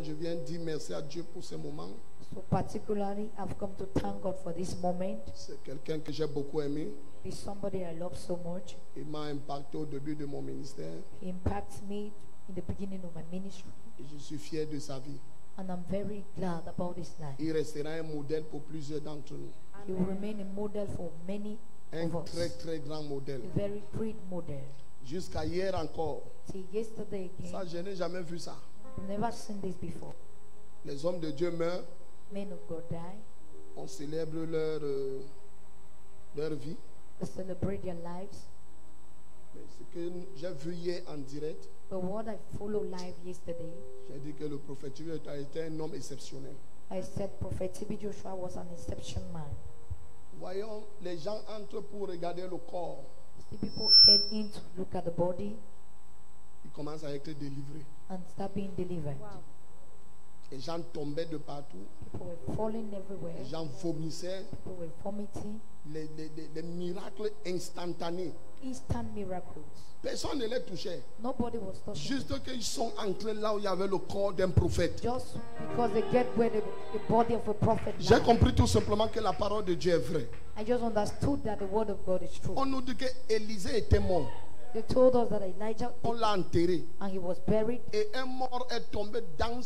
Je viens dire merci à Dieu pour ce moment. So particularly, I've come to thank God for this moment. C'est quelqu'un que j'ai beaucoup aimé. He's somebody I love so much. Il m'a impacté au début de mon ministère. He impacts me in the beginning of my ministry. Et je suis fier de sa vie. And I'm very glad about his life. Il restera un modèle pour plusieurs d'entre nous. He will remain a model for many Un of us. très très grand modèle. A very great model. Jusqu'à hier encore. See, yesterday again, Ça, je n'ai jamais vu ça. I've never seen this before. Les hommes de Dieu meurent. Men of God die. On célèbre leur vie. They celebrate their lives. Mais ce que j'ai vu hier en direct, But what I followed live yesterday, j'ai dit que le prophète Joshua était un homme exceptionnel. I said Prophet T.B. Joshua was an exception man. Voyons, les gens entrent pour regarder le corps. See, people get in to look at the body Ils commencent à être délivrés. and start being delivered. Les gens tombaient de partout. People were falling everywhere. Les gens vomissaient. People were vomiting. Les miracles instantanés. Instant miracles. Personne ne les touchait. Nobody was touching. Juste qu'ils sont entrés là où il y avait le corps d'un prophète. Just because they get where the body of a prophet J'ai lies. compris tout simplement que la parole de Dieu est vraie. I just understood that the word of God is true. On nous dit que Élisée était mort. They told us that Elijah On l'a enterré. and he was buried, Et un mort est tombé dans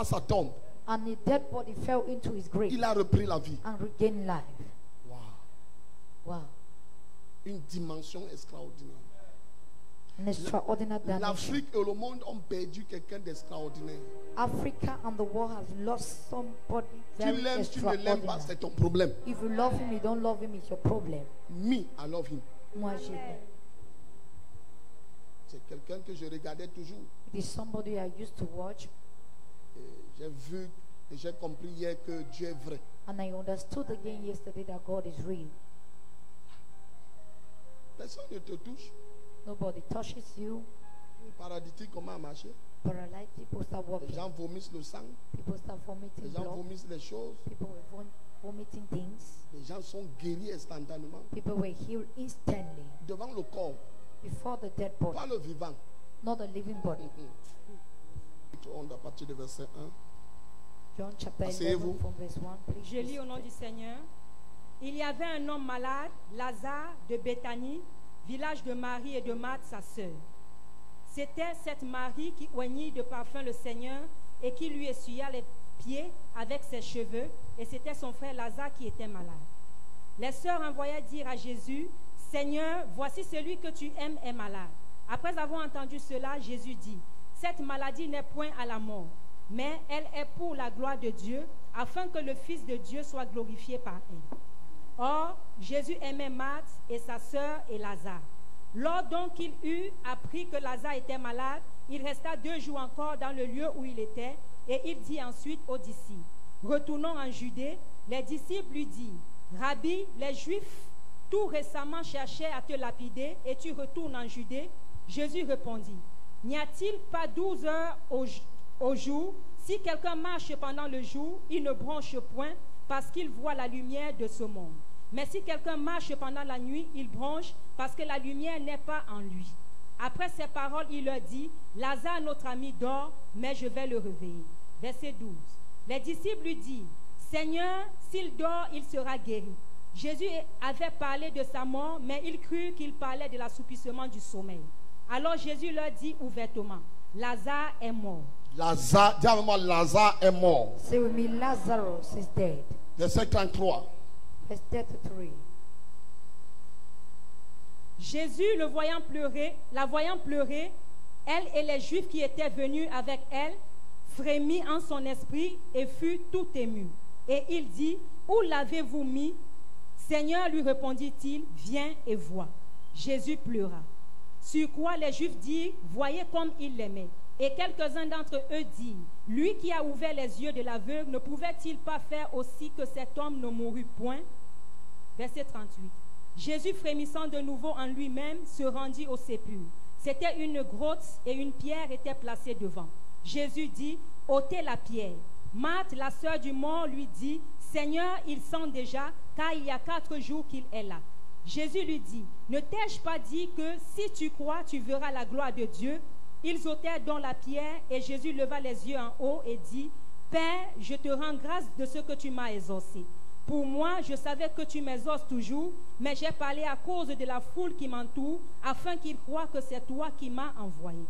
sa tombe. and the dead body fell into his grave Il a repris la vie. and regained life. Wow. Wow. Une dimension extraordinaire. An extraordinary dimension. L'Afrique et le monde ont perdu quelqu'un d'extraordinaire. Africa and the world have lost somebody Tu very l'aimes, tu ne l'aimes pas, extraordinary. c'est ton problème. If you love him, you don't love him, it's your problem. Me, I love him. Moi, je l'aime. C'est quelqu'un que je regardais toujours. It is somebody I used to watch, Et j'ai vu et j'ai compris hier que Dieu est vrai. and I understood again yesterday that God is real. Personne ne te touche. Nobody touches you. Le paralytique, comment marcher? Paralyzed people start Les walking. gens vomissent le sang. People start Les vomiting gens blood. vomissent les choses. People were vomiting things. Les gens sont guéris instantanément. People were healed instantly Devant le corps, before the dead body, pas le vivant. not the living body. On à partir du verset 1. John chapter Asseyez-vous. 11 from verse 1, please. Je lis au nom du Seigneur. Il y avait un homme malade, Lazare de Béthanie, village de Marie et de Marthe, sa sœur. C'était cette Marie qui oignit de parfum le Seigneur et qui lui essuya les pieds avec ses cheveux, et c'était son frère Lazare qui était malade. Les sœurs envoyèrent dire à Jésus, « Seigneur, voici celui que tu aimes est malade. » Après avoir entendu cela, Jésus dit, « Cette maladie n'est point à la mort, mais elle est pour la gloire de Dieu, afin que le Fils de Dieu soit glorifié par elle. » Or, Jésus aimait Marthe et sa sœur et Lazare. Lors donc qu'il eut appris que Lazare était malade, il resta 2 jours encore dans le lieu où il était, et il dit ensuite aux disciples, « Retournons en Judée. » Les disciples lui dirent, « Rabbi, les Juifs tout récemment cherchaient à te lapider, et tu retournes en Judée. » Jésus répondit, « N'y a-t-il pas 12 heures au jour? Si quelqu'un marche pendant le jour, il ne bronche point, parce qu'il voit la lumière de ce monde. Mais si quelqu'un marche pendant la nuit, il bronche, parce que la lumière n'est pas en lui. » Après ces paroles, il leur dit, « Lazare, notre ami, dort, mais je vais le réveiller. » Verset 12. Les disciples lui disent, « Seigneur, s'il dort, il sera guéri. » Jésus avait parlé de sa mort, mais ils crurent qu'il parlait de l'assoupissement du sommeil. Alors Jésus leur dit ouvertement, « Lazare est mort. » Lazare, dis avec moi, Lazare est mort. Say with me, Lazarus is dead. Verset 33. Verse 33. Jésus, la voyant pleurer, elle et les Juifs qui étaient venus avec elle, frémit en son esprit et fut tout ému. Et il dit, « Où l'avez-vous mis? » Seigneur, lui répondit-il, « Viens et vois. » Jésus pleura. Sur quoi les Juifs dirent, « Voyez comme il l'aimait. » Et quelques-uns d'entre eux dirent, « Lui qui a ouvert les yeux de l'aveugle, ne pouvait-il pas faire aussi que cet homme ne mourût point? » Verset 38. Jésus, frémissant de nouveau en lui-même, se rendit au sépulcre. C'était une grotte et une pierre était placée devant. Jésus dit, « ôtez la pierre. » Marthe, la sœur du mort, lui dit, « Seigneur, il sent déjà, car il y a 4 jours qu'il est là. » Jésus lui dit, « Ne t'ai-je pas dit que si tu crois, tu verras la gloire de Dieu? » Ils ôtèrent donc la pierre, et Jésus leva les yeux en haut et dit, Père, je te rends grâce de ce que tu m'as exaucé. Pour moi, je savais que tu m'exauces toujours, mais j'ai parlé à cause de la foule qui m'entoure, afin qu'ils croient que c'est toi qui m'as envoyé.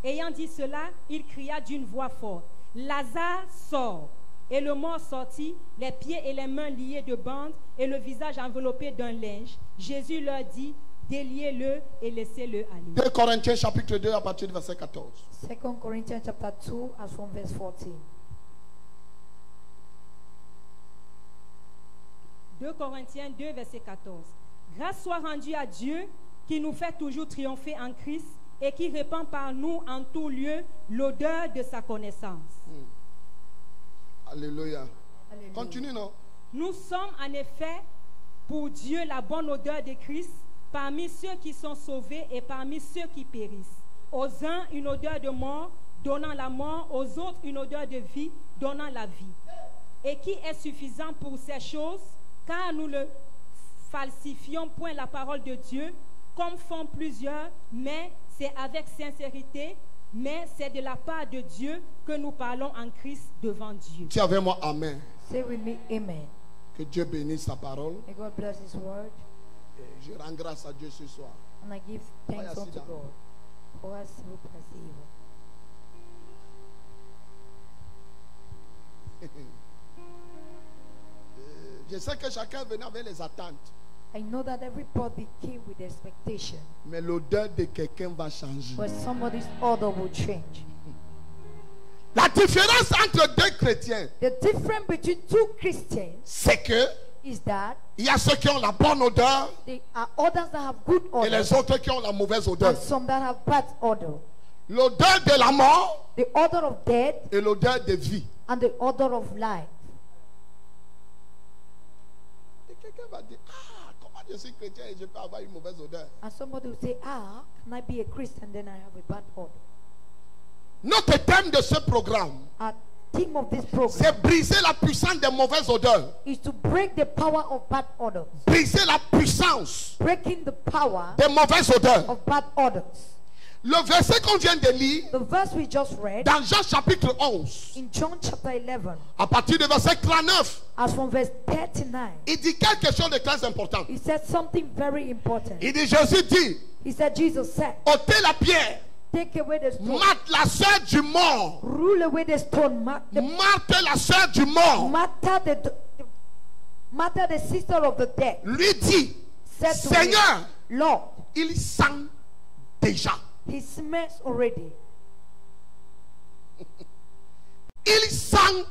Ayant dit cela, il cria d'une voix forte, Lazare, sort. Et le mort sortit, les pieds et les mains liés de bandes, et le visage enveloppé d'un linge. Jésus leur dit, déliez-le et laissez-le aller. 2 Corinthiens chapitre 2 à partir du verset 14. 2 Corinthians chapter 2 as from verse 14. 2 Corinthiens 2, verset 14. Grâce soit rendue à Dieu qui nous fait toujours triompher en Christ et qui répand par nous en tout lieu l'odeur de sa connaissance. Alléluia. Alléluia. Continue, non? Nous sommes en effet pour Dieu la bonne odeur de Christ parmi ceux qui sont sauvés et parmi ceux qui périssent. Aux uns une odeur de mort, donnant la mort, aux autres une odeur de vie, donnant la vie. Et qui est suffisant pour ces choses, car nous ne falsifions point la parole de Dieu, comme font plusieurs, mais c'est avec sincérité, mais c'est de la part de Dieu que nous parlons en Christ devant Dieu. Dis avec moi Amen. Say with me, Amen. Que Dieu bénisse sa parole. May God bless His word. Et je rends grâce à Dieu ce soir. And I give thanks Vaya, unto sit down. God for us who perceive. Je sais que chacun venait avec les attentes. I know that everybody came with expectation, Mais l'odeur de quelqu'un va changer. but somebody's order will change. La différence entre deux chrétiens, The difference between two Christians c'est que is that il y a ceux qui ont la bonne odeur there are others that have good et odor les autres qui ont la mauvaise odeur. and some that have bad odor. L'odeur de la mort The odor of death et l'odeur de vie. and the odor of life. Et quelqu'un va dire, ah, comment je suis chrétien et je peux avoir une mauvaise odeur. And somebody will say, how can I be a Christian then I have a bad odor? Notre thème de ce programme, Our theme of this program c'est briser la puissance des mauvaises odeurs. is to break the power of bad odors. Briser la puissance Breaking the power des mauvaises odeurs. of bad odors. Le verset qu'on vient de lire The verse we just read dans Jean chapitre 11, in John chapter 11, à partir du verset 39, as from verse 39, il dit quelque chose de très important. he said something very important. Il dit, Jésus dit, He said, Jesus said, ôtez la pierre, take away the stone. Marthe la sœur du mort, Rule away the stone. Marthe la sœur du mort, Martha, the sister of the dead, lui dit, said to him, Seigneur, Lord, il sent déjà. he smells already. Il sent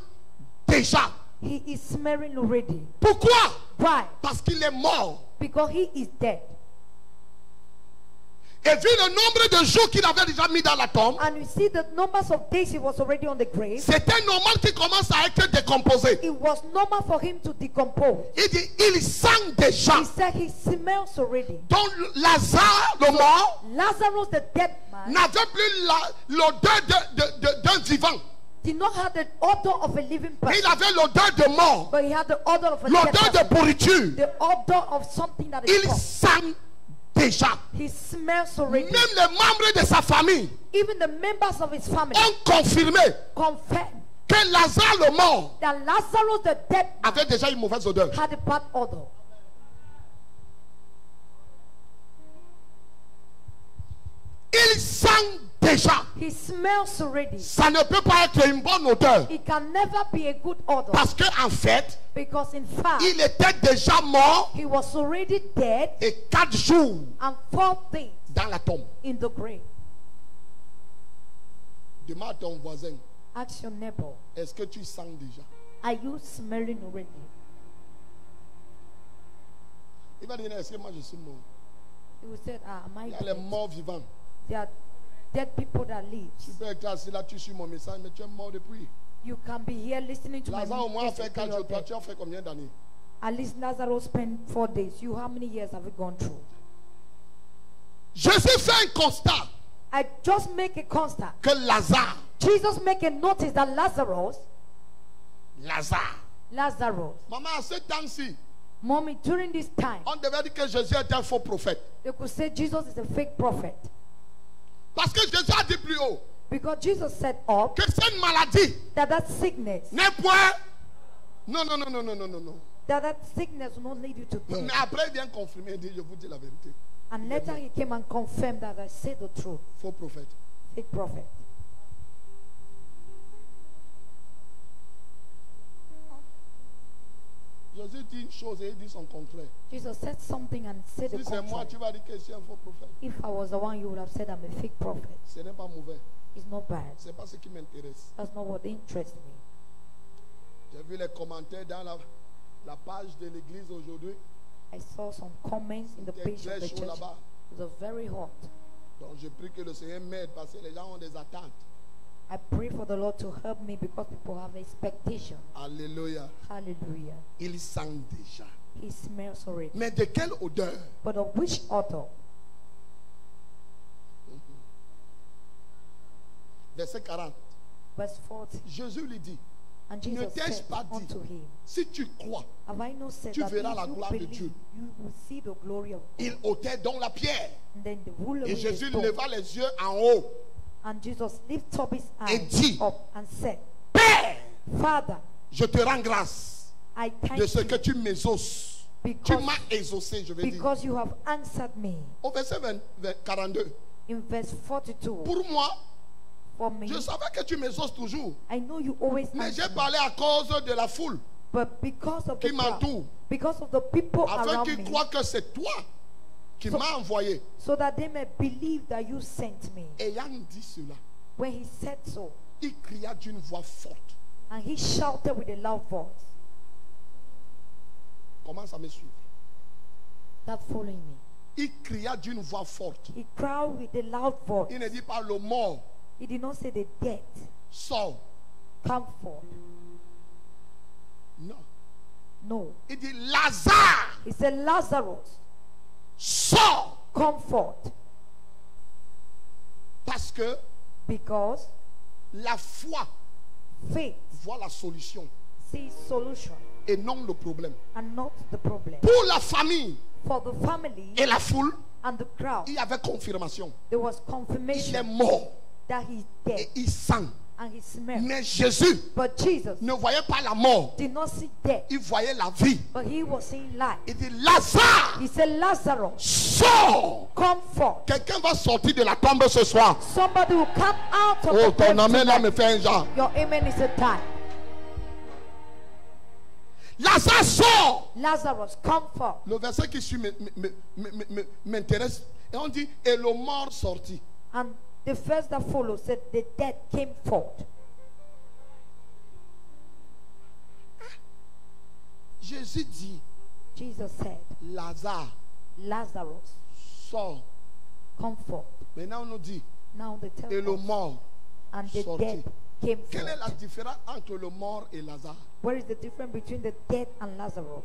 déjà. He is smelling already. Pourquoi? Why? Parce qu'il est mort. Because he is dead. Et vu le nombre de jours qu'il avait déjà mis dans la tombe, And you see the numbers of days he was already on the grave. c'était normal qu'il commence à être décomposé. It was normal for him to decompose. Il dit, il sent déjà. He said he smells already. Donc Lazare, le mort, Lazarus, the dead man, n'avait plus l'odeur d'un vivant. did not have the odor of a living Mais il person, avait l'odeur de mort, but he had the odor of a dead l'odeur de person. pourriture. The odor of something that is Il gone. sent déjà. He smells already. Même les membres de sa famille Even the members of his family ont confirmé confirmed que Lazare, le mort, that Lazarus, the dead man, avait déjà une mauvaise odeur. had a bad odor. Il sent déjà. He smells already. Ça ne peut pas être une bonne odeur. It can never be a good odor Parce qu'en fait, because in fact il était déjà mort he was already dead et 4 jours and 4 days dans la tombe. in the grave. Demande à ton voisin, Ask your neighbor, est-ce que tu sens déjà? are you smelling already? Il va dire, est-ce que moi je suis mort? He will say, am I Il y a les dead? morts vivants. There are dead people that live. Tu peux être assis là, tu suis mon message, mais tu es mort depuis. You can be here listening to my Lazare au moins a message. fait 4 jours. Toi, tu as fait combien d'années? At least Lazarus spent 4 days. You, how many years have you gone through? Jésus fait un constat I just make a constat. que Lazare, Jesus make a notice that Lazarus, maman, à ce temps-ci, mommy, during this time, on devait dire que Jésus était un faux prophète. they could say Jesus is a fake prophet. Parce que Jésus a dit plus haut Because Jesus said up que cette maladie that sickness, n'est point. Non, non, non, non, non, non, non, non. that sickness will not lead you to Mais death. après, il vient confirmer et dit, je vous dis la vérité. And later he came and confirmed that I said the truth. Faux prophète. Fake prophet. Jésus dit une chose et il dit son contraire. Jesus said something and said the Si c'est moi, contrary. tu vas dire que je suis un faux prophète. If I was the one, you would have said I'm a fake prophet. Ce n'est pas mauvais. It's not bad. Ce n'est pas ce qui m'intéresse. That's not what interests me. J'ai vu les commentaires dans la page de l'église aujourd'hui. I saw some comments in the C'était page of très the chaud church. là-bas. It was very hot. Donc je prie que le Seigneur m'aide parce que les gens ont des attentes. I pray for the Lord to help me because people have expectation. Alléluia. Hallelujah. Il sent déjà. He smells already. Mais de quelle odeur? But of which author? Verset 40. Verse 40. Jésus lui dit, And ne Jesus t'ai-je said pas dit, unto him, si tu crois, have I not said tu that verras if la you gloire de believe, Dieu. you will see the glory of God? il ôtait donc la pierre. And then the ruler Et with the Jésus stone. leva les yeux en haut. And Jesus lifted up his Et eyes dit, up and said, Père, Father, je te rends grâce I thank de ce you que tu m'exauces. Tu because, m'as exaucé, je vais dire. because you have answered me. Au verset 42. In verse 42, Pour moi, for me, je savais que tu m'exauces toujours. I know you always Mais answer j'ai me, parlé à cause de la foule. but because of the qui crowd, m'entoure. because of the people Afin around qu'ils me, croient que c'est toi qui m'as envoyé. so that they may believe that you sent me. Ayant dit cela, When he said so, il cria d'une voix forte. and he shouted with a loud voice, Commence à me suivre. that following me. Il cria d'une voix forte. He cried with a loud voice. Il ne dit pas le mort, He did not say the dead, sort. come forth. Non. No. Il dit Lazare, He said, Lazarus, sort. come forth. Parce que Because la foi faith voit la solution sees solution et non le problème. and not the problem. Pour la famille For the family et la foule, and the crowd, il y avait confirmation. there was Il est confirmation mort that he's et dead il sent. and he smelled. Mais Jésus But Jesus ne voyait pas la mort. did not see death, Il voyait la vie. but he was seeing life. Il dit Lazare, He said, Lazarus, sors. come forth. Quelqu'un va sortir de la tombe ce soir. Somebody will come out of Oh, the grave ton amen là me tonight. fait un genre. Your amen is a time. Lazare sort. Lazarus, come forth. Le verset qui suit m'intéresse. Et on dit, et le mort sortit. And the verse that follows said, the dead came forth. Jésus dit, Jesus said, Lazare, Lazarus, sort. come forth. Maintenant on nous dit, Now they tell et le us, mort and the sortit. dead came Quelle est la forth. différence entre le mort et Lazare? What is the difference between the dead and Lazarus?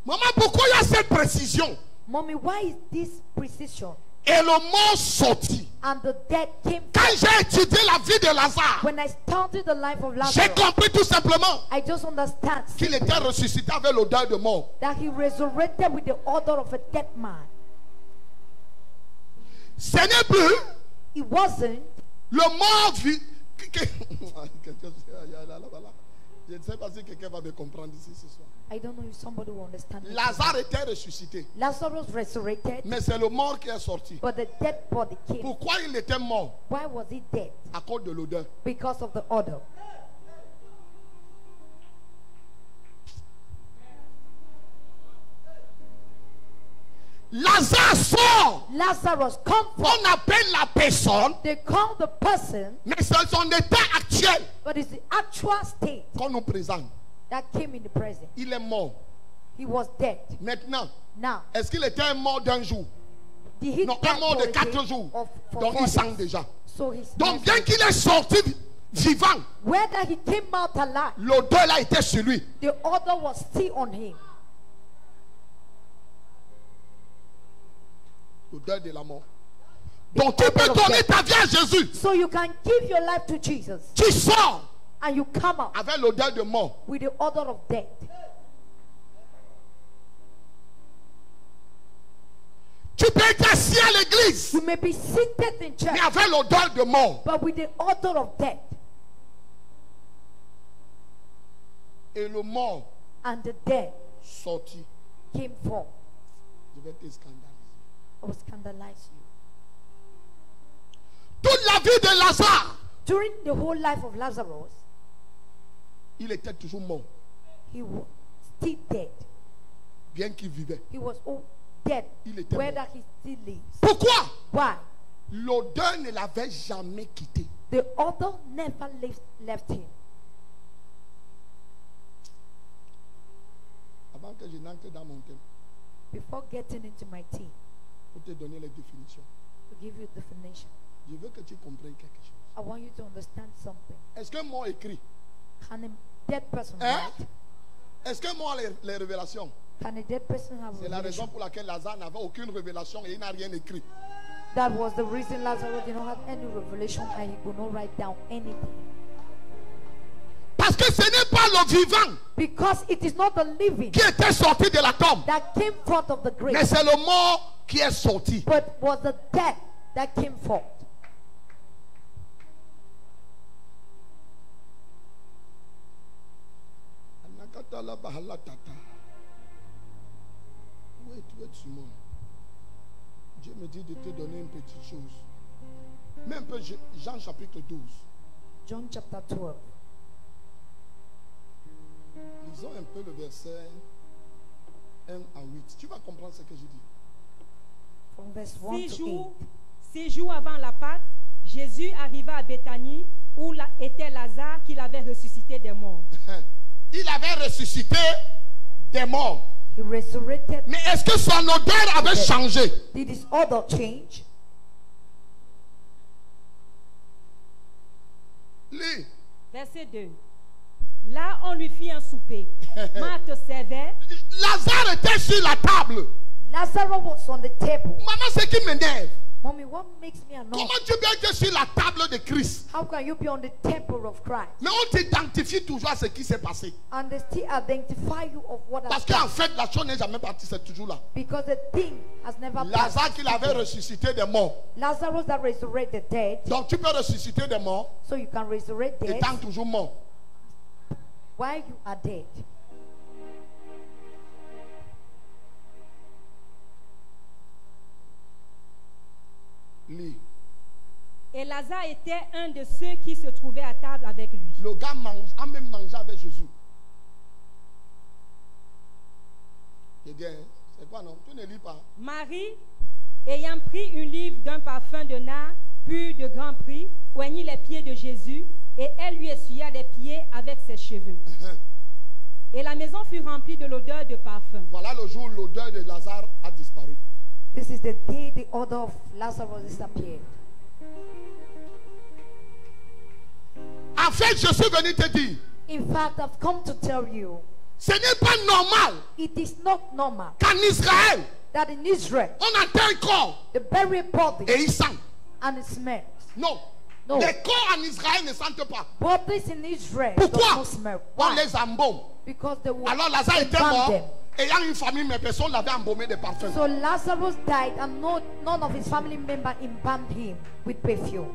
Maman, pourquoi il y a cette précision? Mommy, why is this precision? Et le mort sortit. And the dead came Quand forth. j'ai étudié la vie de Lazare, When I started the life of j'ai Lazarus, compris tout simplement I just understand qu'il était ressuscité avec l'odeur de mort. that he resurrected with the odor of a dead man. Ce n'est plus It wasn't le mort vit. Je ne sais pas si quelqu'un va me comprendre ici ce soir. I don't know if somebody will understand me. Lazare était ressuscité, Lazarus resurrected, mais c'est le mort qui est sorti. but the dead body came. Pourquoi il était mort? Why was he dead? À cause de l'odeur. Because of the odor. Lazare sort. Lazarus, come forth. On appelle la personne, They call the person, mais c'est son état actuel but it's the actual state qu'on nous présente. that came in the present. Il est mort. He was dead. Maintenant, Now, est-ce qu'il était mort d'un jour? did he Non, die un mort for de a 4 day jours. or for Donc 4 il sent days? déjà. So he's Donc bien qu'il est sorti vivant, whether he came out alive, l'odeur là était sur lui. the odor was still on him. L'odeur de la mort. Donc tu peux donner ta vie à Jésus. So you can give your life to Jesus Tu sors and you come out avec l'odeur de mort. with the odor of death. être assis à l'église, You may be seated in church, mais avec l'odeur de mort. but with the odor of death. Et le mort And the dead sorti. came forth. Je vais te scandaliser. I will scandalize you. Toute la vie de Lazare, During the whole life of Lazarus, il était toujours mort, he was still dead. bien qu'il vivait. He was all dead, Il était whether mort. he still lives. Pourquoi? Why? L'odeur ne l'avait jamais quitté. The odor never left him. Avant que je n'entre dans mon thème, Before getting into my team, pour te donner les définitions, to give you definition, je veux que tu comprennes quelque chose. I want you to understand something. Est-ce qu'un mort écrit? Can a dead person Hein? write? Est-ce qu'un mort a les révélations? Can a dead person have C'est la raison revelation? pour laquelle Lazare n'avait aucune révélation et il n'a rien écrit. That was the reason Lazarus did not have any revelation and he could not write down anything. Parce que ce n'est pas le vivant Because it is not the living qui était sorti de la tombe, that came forth of the mais grave, c'est le mort qui est sorti. but was the dead that came forth. Wait, Simon. Dieu me dit de te donner une petite chose. Mais un peu Jean chapitre 12. John chapter 12. Lisons un peu le verset 1 à 8. Tu vas comprendre ce que je dis. From verse 1 to 8. 6 jours avant la Pâque, Jésus arriva à Béthanie où était Lazare qu'il avait ressuscité des morts. Il avait ressuscité des morts. He resurrected. Mais est-ce que son odeur avait changé? Did his odor change? Lis. Verset 2. Là, on lui fit un souper. Marthe servait. Lazare était sur la table. Lazarus was on the table. Maman, ce qui m'énerve, Mommy, what makes me annoyed? comment tu peux être sur la table de Christ? How can you be on the table of Christ Mais on t'identifie toujours à ce qui s'est passé. and they still identify you of what has Parce qu'en happened? fait, la chose n'est jamais partie, c'est toujours là. Because the thing has never Lazare passed. qu'il avait ressuscité des morts. Lazarus that resurrected dead, Donc tu peux ressusciter des morts so you can resurrect dead étant toujours mort. while you are dead. Lis. Et Lazare était un de ceux qui se trouvaient à table avec lui. Le gars a même mangé avec Jésus. Eh bien, c'est quoi non? Tu ne lis pas. Marie, ayant pris une livre d'un parfum de nard pur de grand prix, oignit les pieds de Jésus et elle lui essuya les pieds avec ses cheveux. Et la maison fut remplie de l'odeur de parfum. Voilà le jour où l'odeur de Lazare a disparu. This is the day the odor of Lazarus disappeared. En fait, je suis venu te dire, In fact, I've come to tell you, ce n'est pas normal it is not normal qu'en Israël, that in Israel, on enterre un corps the bury a body et il sent. and it smells. Non. No. Les corps en Israël ne sentent pas. Bodies in Israel Pourquoi? does not smell. On Why? les embaume. Because they will Alors Lazare était embalm mort, them. ayant une famille, mais personne l'avait embaumé de parfum. So Lazarus died and none of his family members embalmed him with perfume.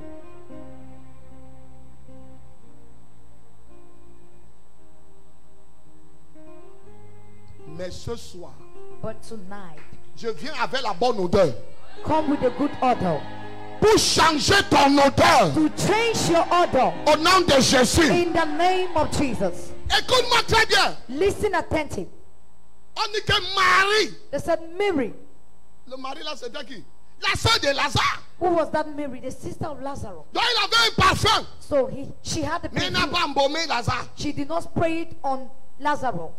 Mais ce soir, But tonight, je viens avec la bonne odeur come with a good odor pour changer ton odeur to change your odor au nom de Jésus. in the name of Jesus. Écoute-moi très bien. Listen attentive. On dit que Marie, They said Mary. le mari là c'était qui? La soeur de Lazare. Who was that Mary? The sister of Lazarus. Donc il avait un parfum, So she had the mais il n'a perfume. pas embaumé Lazare. She did not spray it on Lazarus.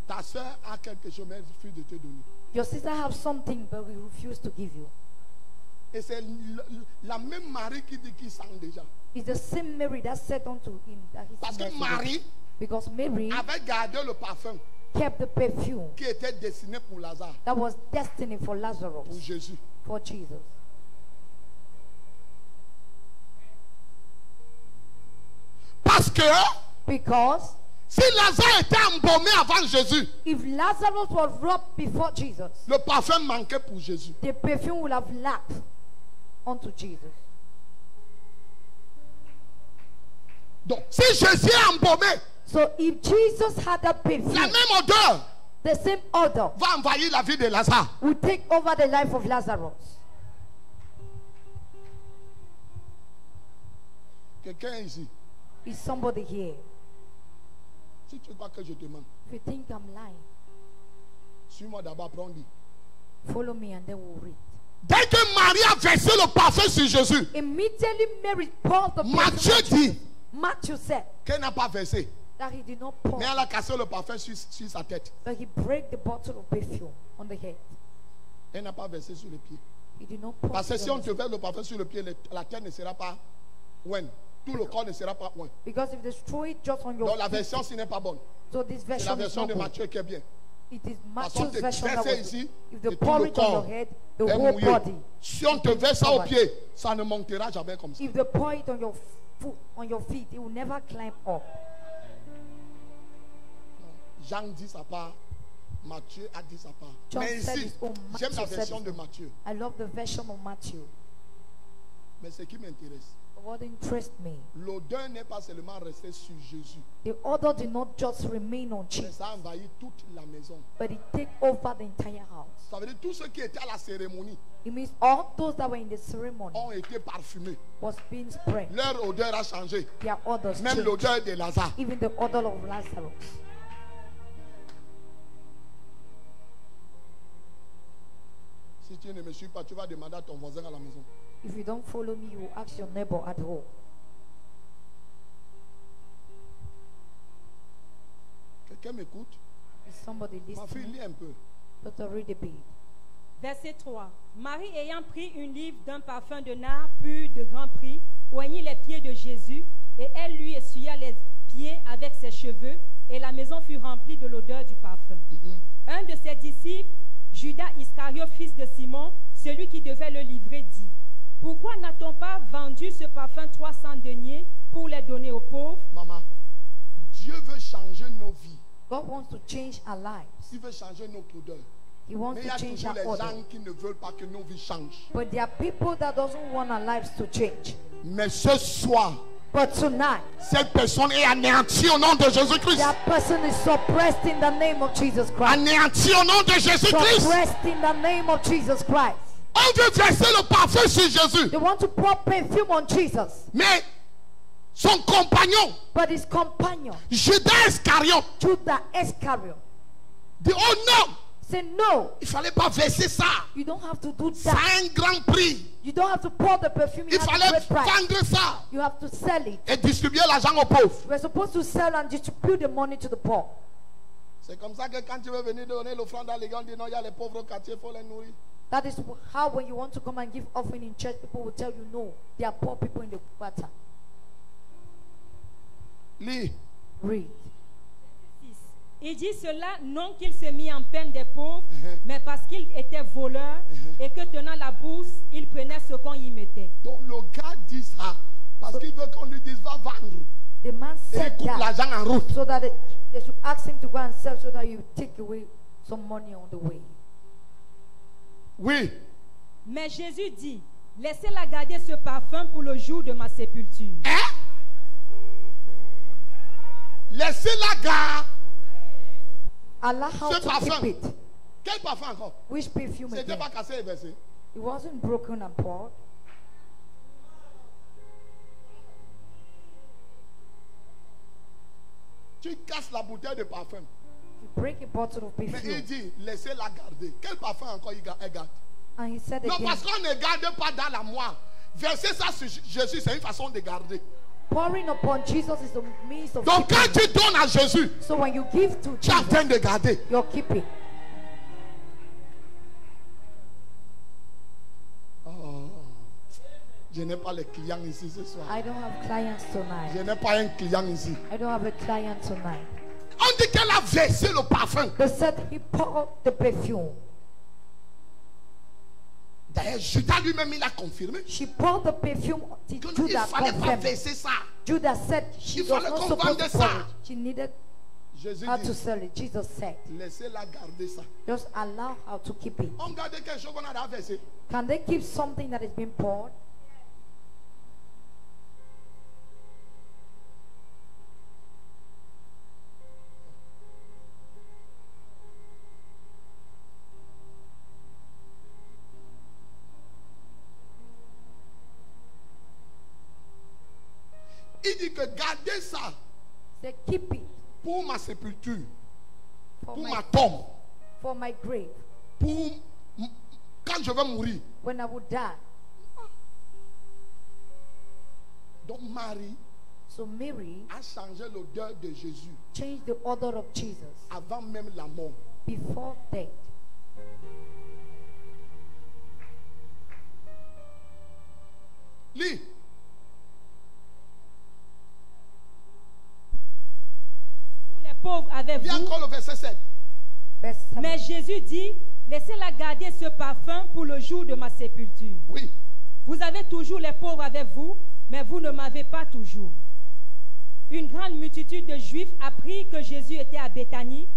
Ta soeur a quelque chose, mais elle refuse de te donner. Your sister have something, but we refuse to give you. Et c'est la même Marie qui dit qu'il sent déjà. It's the same Mary that said unto him that he Parce que smells Marie because Mary avait gardé le parfum kept the perfume qui était destiné pour Lazare, that was destined for pour Lazarus, Jésus. for Jesus. Parce que Because Si Lazare était embaumé avant Jésus, If Lazarus was robbed before Jesus, le parfum manquait pour Jésus. the perfume would have lacked unto Jesus. Donc, si Jésus est embaumé, So if Jesus had a perfume, la même odeur the same odor va envahir la vie de Lazare. would take over the life of Lazarus. Quelqu'un ici, Is somebody here? si tu crois que je te mens, If you think I'm lying, suis-moi d'abord, après on dit. follow me and then we'll read. Dès que Marie a versé le parfum sur Jésus, Immediately Mary poured the Matthieu perfume. dit Matthew said qu'elle n'a pas versé, that he did not pour, mais elle a cassé le parfum sur sa tête. but he break the bottle of perfume on the head. Elle n'a pas versé sur les pieds. He did not pour. Parce que it si on on his- te verse le parfum sur le pied, la terre ne sera pas loin. Tout le corps ne sera pas loin. Because if they throw it just on your Donc la feet, version ci n'est pas bonne. so this C'est la version is version not de good. Matthieu qui est bien. It is Parce qu'on Matthew's te version that verse was ici, good. If et they tout pour le it on your corps head, the est whole mouillé. body. Si on te verse ça au pied, ça ne montera jamais comme ça. If they pour it on your foot, on your feet, it will never climb up. Jean dit sa part, Matthieu a dit sa part. John Mais said ici, his own, j'aime la Matthew said version his de own. Matthieu. I love the version of Matthew. Mais ce qui m'intéresse, But what interests me, l'odeur n'est pas seulement restée sur Jésus, the odor did not just remain on mais Jesus, ça a envahi toute la maison. but it take over the entire house. Ça veut dire tous ceux qui étaient à la cérémonie It means all those that were in the ceremony ont été parfumés. was being spread. Leur odeur a changé. Their odors Même changed. l'odeur de Lazare. Even the odor of Lazarus. Si tu ne me suis pas, tu vas demander à ton voisin à la maison. If you don't follow me, you will ask your neighbor at home. Quelqu'un m'écoute? Is somebody Ma fille, listening? lis un peu. Let her read a bit. Verset 3. Marie ayant pris une livre d'un parfum de nard pur de grand prix, oignit les pieds de Jésus, et elle lui essuya les pieds avec ses cheveux, et la maison fut remplie de l'odeur du parfum. Un de ses disciples, Judas Iscariote, fils de Simon, celui qui devait le livrer, dit: Pourquoi n'a-t-on pas vendu ce parfum 300 deniers pour les donner aux pauvres? Maman, Dieu veut changer nos vies. God wants to change our lives. Il veut changer notre odeur. He wants Mais il y to a change toujours our les odor. gens qui ne veulent pas que nos vies changent. But there are people that doesn't want our lives to change. Mais ce soir, But tonight, cette personne est anéantie au nom de Jésus-Christ. that person is suppressed in the name of Jesus Christ. Anéantie au nom de Jésus-Christ. Suppressed in the name of Jesus Christ. On veut verser le parfum sur Jésus. They want to pour perfume on Jesus. Mais son compagnon, But his companion, Judas Iscariote, Judas Iscariot, dit: oh non, said, no, il ne fallait pas verser ça. you don't have to do Ça that. a un grand prix. You don't have to pour the perfume. Il It has a fallait great price. vendre ça You have to sell it. et distribuer l'argent aux pauvres. We're supposed to sell and distribute the money to the poor. C'est comme ça que quand tu veux venir donner l'offrande à l'église, on dit non, il y a les pauvres au quartier, il faut les nourrir. That is how when you want to come and give offering in church, people will tell you, no, there are poor people in the quarter. Lis. Read. 6. Il dit cela non qu'il s'est mis en peine des pauvres, mais parce qu'il était voleur et que tenant la bourse, il prenait ce qu'on y mettait. Donc le gars dit ça parce qu'il veut qu'on lui dise va vendre. The man Et said il coupe that l'argent en route. so that they should ask him to go and sell so that you take away some money on the way. Oui. Mais Jésus dit: Laissez-la garder ce parfum pour le jour de ma sépulture. Hein? Laissez la gare. Allah how Ce to parfum. keep it. Quel parfum encore? Which perfume C'était again? pas cassé et versé. It wasn't broken and poured. Tu casses la bouteille de parfum. You break a bottle of Mais il perfume. dit laissez la garder. Quel parfum encore il garde? And he said Non, again, parce qu'on ne garde pas dans la moire. Verser ça sur Jésus, c'est une façon de garder. pouring upon Jesus is the means of Donc quand keeping. tu donnes à Jésus, So when you give to tu es en Jesus, train de garder. you're keeping. Oh. Je n'ai pas les clients ici ce soir. I don't have clients Je tonight. n'ai pas un client ici. I don't have a client tonight. On dit qu'elle a versé le parfum. They said he poured the perfume. D'ailleurs, Judas lui-même, il a confirmé. She poured the perfume. Il ne Judas fallait pas confirmed. verser ça. Judas said she Il was fallait not qu'on supposed vende to pour ça. it. She needed Jésus how to dit, sell it. Jesus said, laissez-la garder ça. just allow her to keep it. On garde quelque chose qu'on a versé. Can they keep something that is being poured? Il dit que gardez ça Say, keep it pour ma sépulture, for pour my, ma tombe, for my grave. pour quand je vais mourir. When I would die. Donc Marie So Mary a changé l'odeur de Jésus changed the order of Jesus avant même la mort. before death. Lis. Tous les pauvres avec Viens vous. encore le verset 7. Verse 7. Mais Jésus dit, laissez-la garder ce parfum pour le jour de ma sépulture. Oui. Vous avez toujours les pauvres avec vous, mais vous ne m'avez pas toujours. Une grande multitude de Juifs apprit que Jésus était à Béthanie,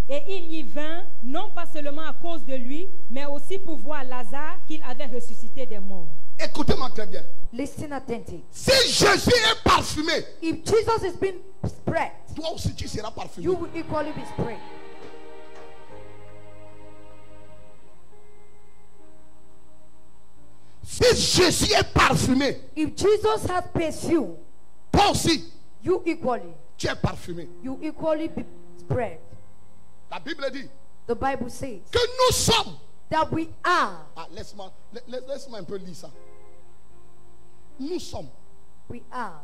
et il y vint, non pas seulement à cause de lui, mais aussi pour voir Lazare qu'il avait ressuscité des morts. Écoutez-moi très bien. Listen attentively. Si Jésus est parfumé, If Jesus is being spread, toi aussi tu seras parfumé. you will equally be spread. Si Jésus est parfumé, If Jesus has perfume, toi aussi you equally, tu es parfumé. you equally be spread. La Bible dit The Bible says que nous sommes. that we are, Ah, laisse-moi un peu lire ça. Nous sommes. we are.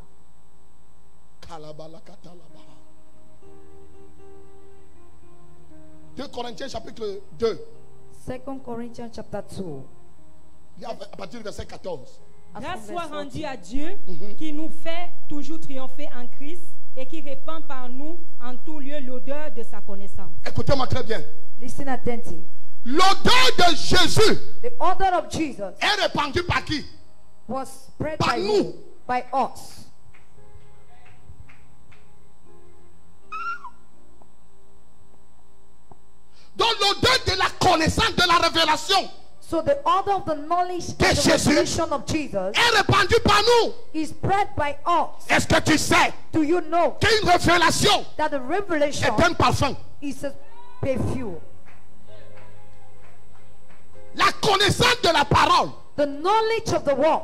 Kalabalakatalaba. 2 Corinthiens chapitre 2. 2 Corinthians chapter 2. À partir du verset 14. and Grâce from soit verse rendue 14. à Dieu qui nous fait toujours triompher en Christ et qui répand par nous en tout lieu l'odeur de sa connaissance. Écoutez-moi très bien. Listen attentively. L'odeur de Jésus The order of Jesus est répandue par qui? was spread Par by nous. who? By us. Donc l'odeur de la connaissance, de la révélation So the order of the knowledge and Que the Jésus revelation of Jesus est répandue par nous. is spread by us. Est-ce que tu sais Do you know qu'une révélation that the revelation est un parfum? is a perfume? La connaissance de la parole, The knowledge of the word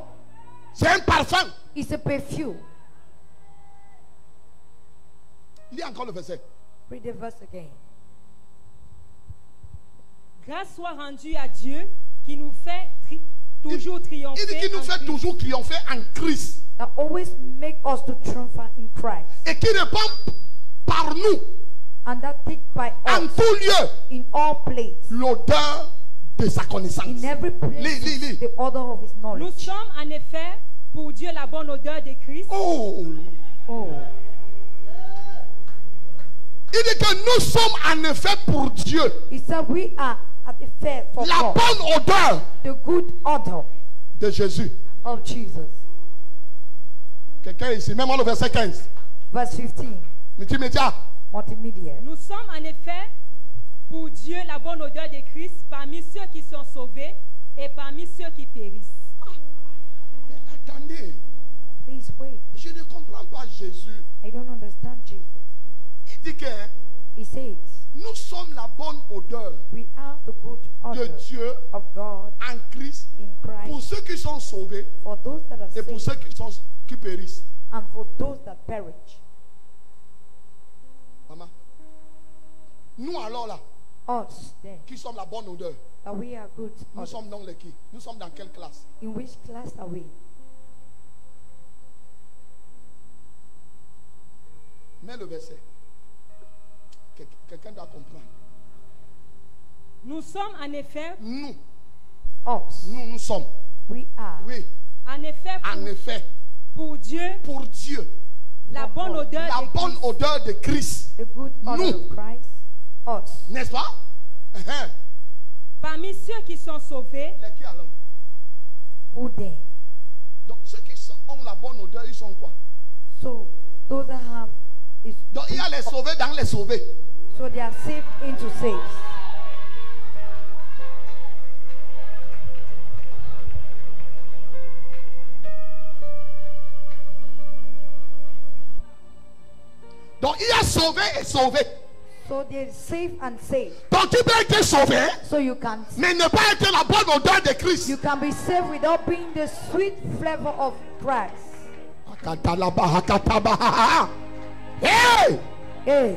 c'est un parfum. is a perfume. Lis encore le verset. Read the verse again. Grâce soit rendue à Dieu qui nous fait toujours triompher. Il dit qu'il nous en fait Christ. toujours triompher en Christ. That always make us to triumph in Christ. Et qui répand par nous, And that take by en us tout lieu, in all places. l'odeur de sa connaissance. In every place Lis, lis. the order of his Nous knowledge. sommes en effet pour Dieu la bonne odeur de Christ. Oh. Oh. Il dit que nous sommes en effet pour Dieu He said we are at the fair for la God. bonne odeur The good odor de Jésus. of Jesus. Quelqu'un ici, même le verset 15. Verse 15. Multimédia. Multimedia. Nous sommes en effet pour Dieu la bonne odeur de Christ parmi ceux qui sont sauvés et parmi ceux qui périssent. Mais attendez, Please wait. je ne comprends pas Jésus. I don't understand Jesus. Il dit que He says nous sommes la bonne odeur we are the good de odor Dieu of God en Christ in pour Christ ceux qui sont sauvés for those that are et pour saved ceux qui périssent. and for those that perish. Maman, nous alors là, Us then, qui sommes la bonne odeur, that we are good nous odor. sommes dans les qui? Nous sommes dans quelle classe? In which class are we? Mets le verset. Quelqu'un doit comprendre. Nous sommes en effet, Nous Us. sommes. We are. Oui, en effet en effet, pour Dieu pour Dieu, la bonne odeur la de bonne Christ. odeur de Christ. The good odor Nous. of Christ. Us. N'est-ce pas? Hein. Parmi ceux qui sont sauvés Les qui alors? Who then? Donc ceux qui ont la bonne odeur, ils sont quoi? So those that have is Donc il y a les sauvés dans les sauvés. so they are saved into saved. Donc il y a sauvé et sauvé. So they're saved and saved. Donc tu peux être sauvé, So you can mais ne pas être la bonne odeur de Christ. you can be saved without being the sweet flavor of Christ. Hey! Hey,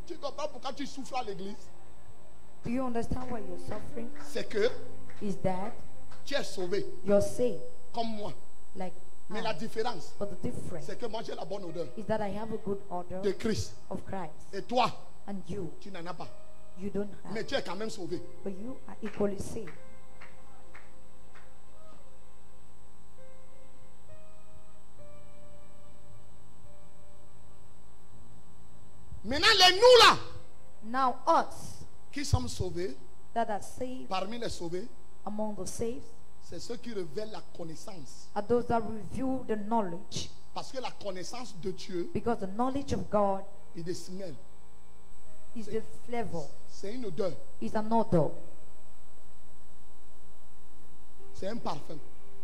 Tu comprends pourquoi tu souffres à l'église? do you understand why you're suffering? C'est que Is that tu es sauvé you're saved comme moi. like Mais I. la différence, But the difference c'est que moi j'ai la bonne odeur is that I have a good odor de Christ. of Christ, Et toi, and you tu n'en as pas. don't have. Mais tu es quand même sauvé. But you are equally saved. Maintenant, les nous là, Now us qui sommes sauvés, that are saved parmi les sauvés, among the saved c'est ceux qui révèlent la connaissance. are those that reveal the knowledge, Parce que la connaissance de Dieu because the knowledge of God et des smell, is the flavor, c'est une odeur, is an odor, c'est un parfum.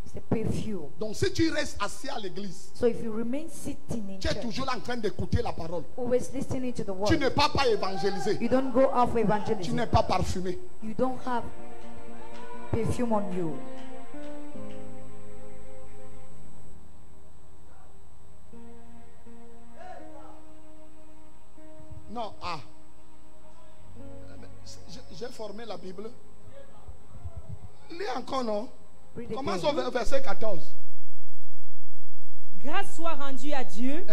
it's a perfume. Donc si tu restes assis à l'église, So if you remain sitting in tu es church, toujours là en train d'écouter la parole. always listening to the Tu word, n'es pas évangélisé. you don't go out for Tu evangelism. n'es pas parfumé. You don't have perfume on you. Non, j'ai formé la Bible. Lis encore, non? Read Commence again. au verset 14. Grâce soit rendue à Dieu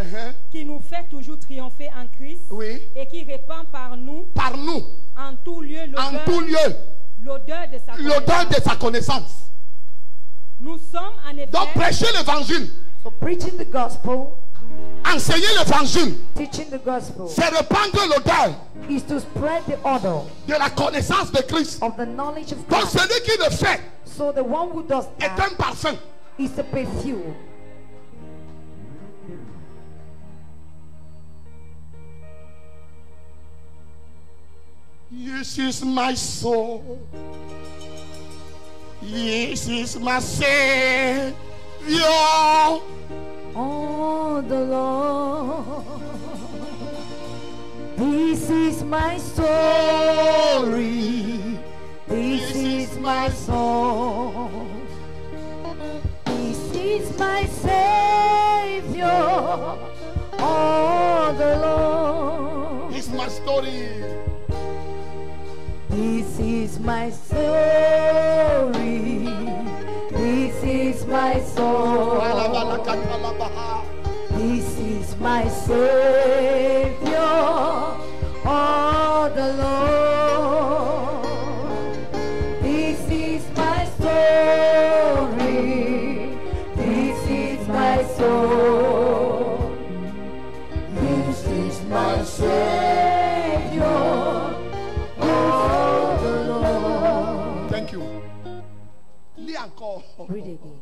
qui nous fait toujours triompher en Christ Oui. et qui répand par nous Par nous, en tout lieu en tout lieu, l'odeur de sa l'odeur connaissance. de sa connaissance. Nous sommes en effet Donc prêcher l'évangile, So preaching the gospel, enseigner l'évangile, teaching the gospel, c'est répandre l'odeur is to spread the odor de la connaissance de Christ. of the knowledge of Donc God. celui qui le fait So the one who does est that un parfum. is a perfume. This is my soul. This is my Savior. Oh, the Lord, this is my story. This is my song. This is my Savior. Oh, the Lord, It's my story. this is my story. This is my song. This is my Savior, oh the Lord. This is my story. This is my song. This is my Savior, oh the Lord. Thank you. Lis encore. Read again.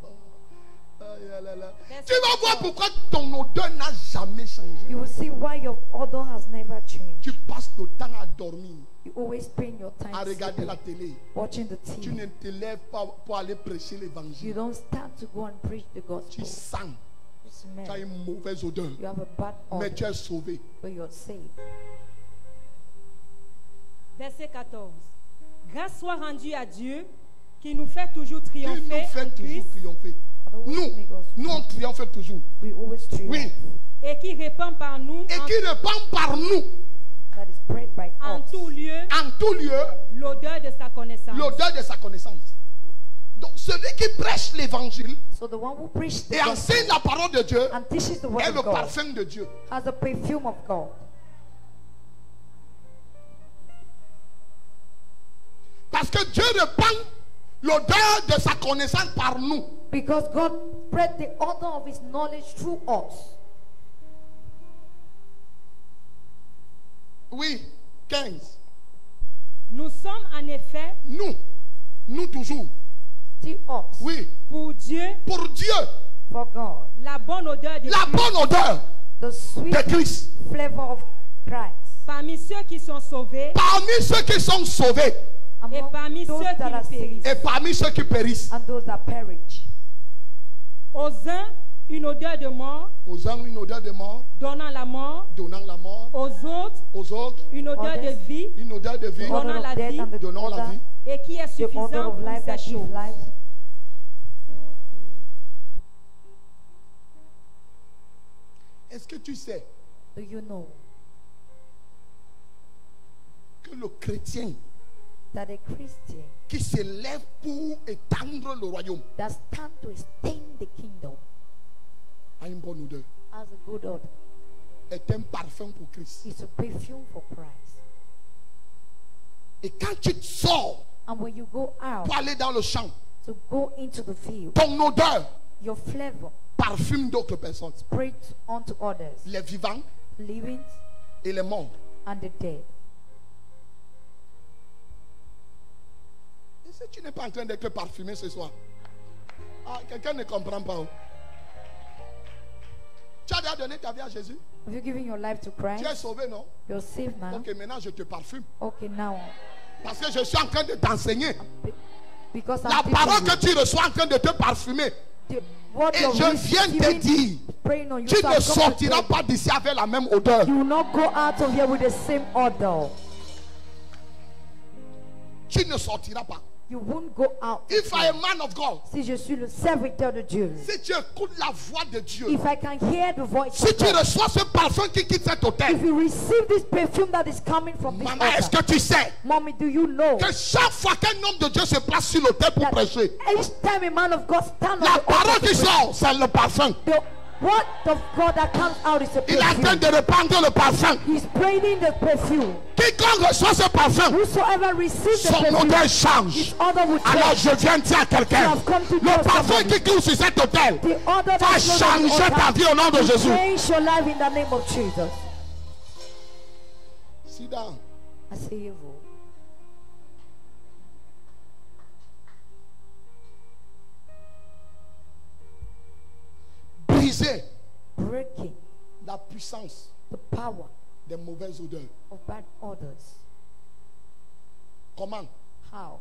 Tu vas voir pourquoi ton odeur n'a jamais changé. You will see why your odor has never changed. Tu passes le temps à dormir, You always spend your time à regarder sleeping, la télé. watching the Tu TV. ne te lèves pas pour aller prêcher You l'évangile. don't start to go and preach the Tu gospel. sens, You tu as smell. une mauvaise odeur. You have a bad Mais odor, tu es sauvé. but you're saved. verset 14. Grâce soit rendue à Dieu qui nous fait toujours Qui nous triompher fait en toujours Christ triompher. Nous on triomphe toujours. We always triumph. Oui. et qui répand par nous Et qui répand par nous, That is spread by en us. tout lieu en tout lieu, l'odeur de sa connaissance. l'odeur de sa connaissance. Donc celui qui prêche l'évangile So the one who preaches the et gospel enseigne la parole de Dieu and teaches the word est of le God parfum de Dieu. has the perfume of God. Parce que Dieu répand l'odeur de sa connaissance par nous. Because God spread the odor of his knowledge through us. Oui, 15. Nous sommes en effet Nous toujours. Still us. Oui, pour Dieu pour Dieu. For God, la bonne odeur de La Christ bonne odeur the sweet de Christ. flavor of Christ. parmi ceux qui sont sauvés Parmi ceux qui sont sauvés et Among parmi those ceux qui that are périssent. saved et parmi ceux qui périssent. and those that perish. Aux uns, une odeur de mort, Aux uns, une odeur de mort, donnant la mort. donnant la mort. Aux autres, Aux autres, une odeur de Others. vie une odeur de vie, The odor Donnant la of death vie, and the donnant la odor, vie. et qui est the odor suffisant of pour life that ces gives choses. life. Est-ce que tu sais Do you know que le chrétien that a Christian qui se lève pour étendre le royaume that stands to extend the kingdom a une bonne odeur, has a good odor? est un parfum pour Christ. It's a perfume for Christ. Et quand tu sors And when you go out pour aller dans le champ, to go into the field, ton odeur your flavor parfume d'autres personnes, spreads onto others, les vivants living et les morts. and the dead. Et si tu n'es pas en train d'être parfumé ce soir, quelqu'un ne comprend pas. Oh. Tu as déjà donné ta vie à Jésus? Have you given your life to Tu es Christ? sauvé, non? You're saved now. Ok, maintenant je te parfume. Okay, now Parce que je suis en train de t'enseigner. be- because La I'm parole teaching que tu reçois en train de te parfumer. you, what Et you're je viens de te receiving dire, praying on you. tu So ne I've come to sortiras tell pas d'ici avec la même odeur. you will not go out of here with the same odor. Tu ne sortiras pas. You won't go out. If I am a man of God, Si je suis le serviteur de Dieu, si tu écoutes la voix de Dieu, if I can hear the voice si of tu God, reçois ce parfum qui quitte cet if hôtel, you receive this perfume that is coming from this maman, est-ce altar, que tu sais mommy, do you know que chaque fois qu'un homme de Dieu se place sur l'autel pour that prêcher, each time a man of God stands la on the parole altar to qui preach, sort, c'est le parfum. the word of God that comes out is a Il est en train perfume. de répandre le parfum. He's spraying the perfume. Quiconque reçoit ce parfum, Whosoever receives the son perfume, odeur change. his odor will Alors change. je viens dire à quelqu'un, You have come to le tell parfum somebody. qui coule sur cet hôtel The odor va that flows on the changer ta altar vie au nom de will Jésus. change your life in the name of Jesus. Sit down. Asseyez-vous. Briser Breaking la puissance the power des mauvaises odeurs. of bad odors. Comment? How?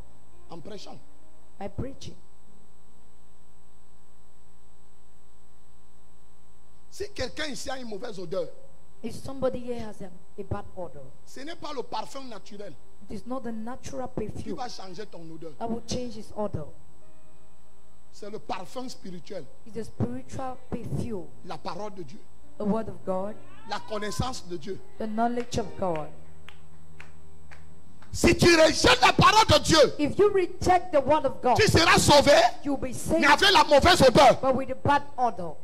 En prêchant. By preaching. Si quelqu'un ici a une mauvaise odeur, If somebody here has a bad odor, ce n'est pas le parfum naturel it is not the natural qui perfume va changer ton odeur. that will change his odor. C'est le parfum spirituel, It's a spiritual perfume. la parole de Dieu, The word of God, la connaissance de Dieu. the knowledge of God. Si tu rejettes la parole de Dieu, If you reject the word of God, tu seras sauvé, you'll be mais saved, avec la mauvaise odeur. but with a bad odor.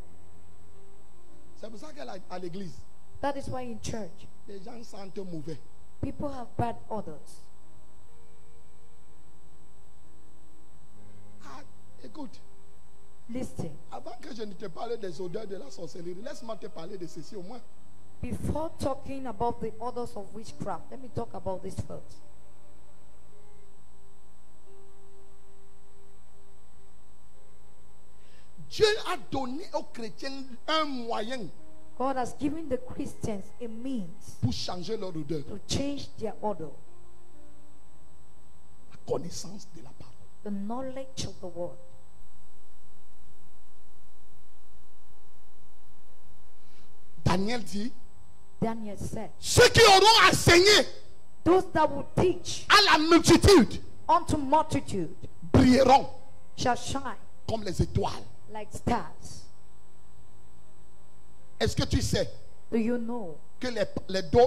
C'est pour ça qu'à l'église, That is why in church, les gens sentent mauvais. people have bad odors. Ah, écoute, Listen, avant que je ne te parle des odeurs de la sorcellerie, laisse-moi te parler de ceci au moins. before talking about the odors of witchcraft, let me talk about this first. Dieu a donné aux chrétiens un moyen God has given the Christians a means pour changer leur odeur. to change their odor, La connaissance de la parole. the knowledge of the word. Daniel dit, Daniel said, ceux qui auront enseigné those that will teach à la multitude unto multitude brilleront shall shine comme les étoiles. like stars. Est-ce que tu sais Do you know que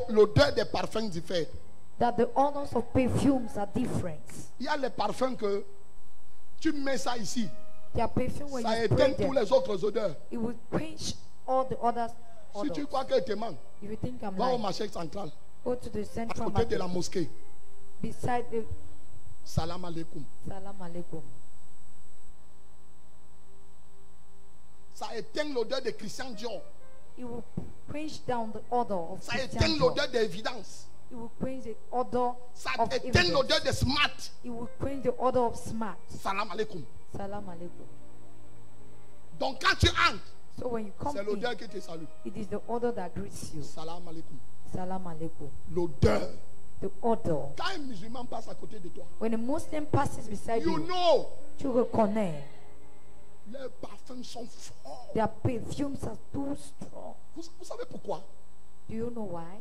l'odeur des parfums diffère? that the odors of perfumes are different? Il y a les parfums que tu mets ça ici, Their perfume, when ça you spray éteint tous them, les autres odeurs. it will quench all the others. Si tu crois que te manque, If you think I'm va au lying, marché central, go to the à central côté de la market mosquée. beside the Salam alaikum. Salam Alaikum. Ça éteint l'odeur de Christian Dior. It will quench down the odor of Ça Christian éteint Dior. l'odeur d'évidence. It will quench the odor Ça of éteint evidence. l'odeur de smart. It will quench the odor of smart. Salam alaikum. Salam Alaikum. Donc quand tu entres, So when you come c'est in, l'odeur qui te salue. it is the odor that greets you. Salam alaikum. Salam alaikum. L'odeur. The odor. Quand un musulman passe à côté de toi, When a Muslim passes beside you you, know, tu reconnais. leurs parfums sont forts. Their perfumes are too strong. Vous savez pourquoi? Do you know why?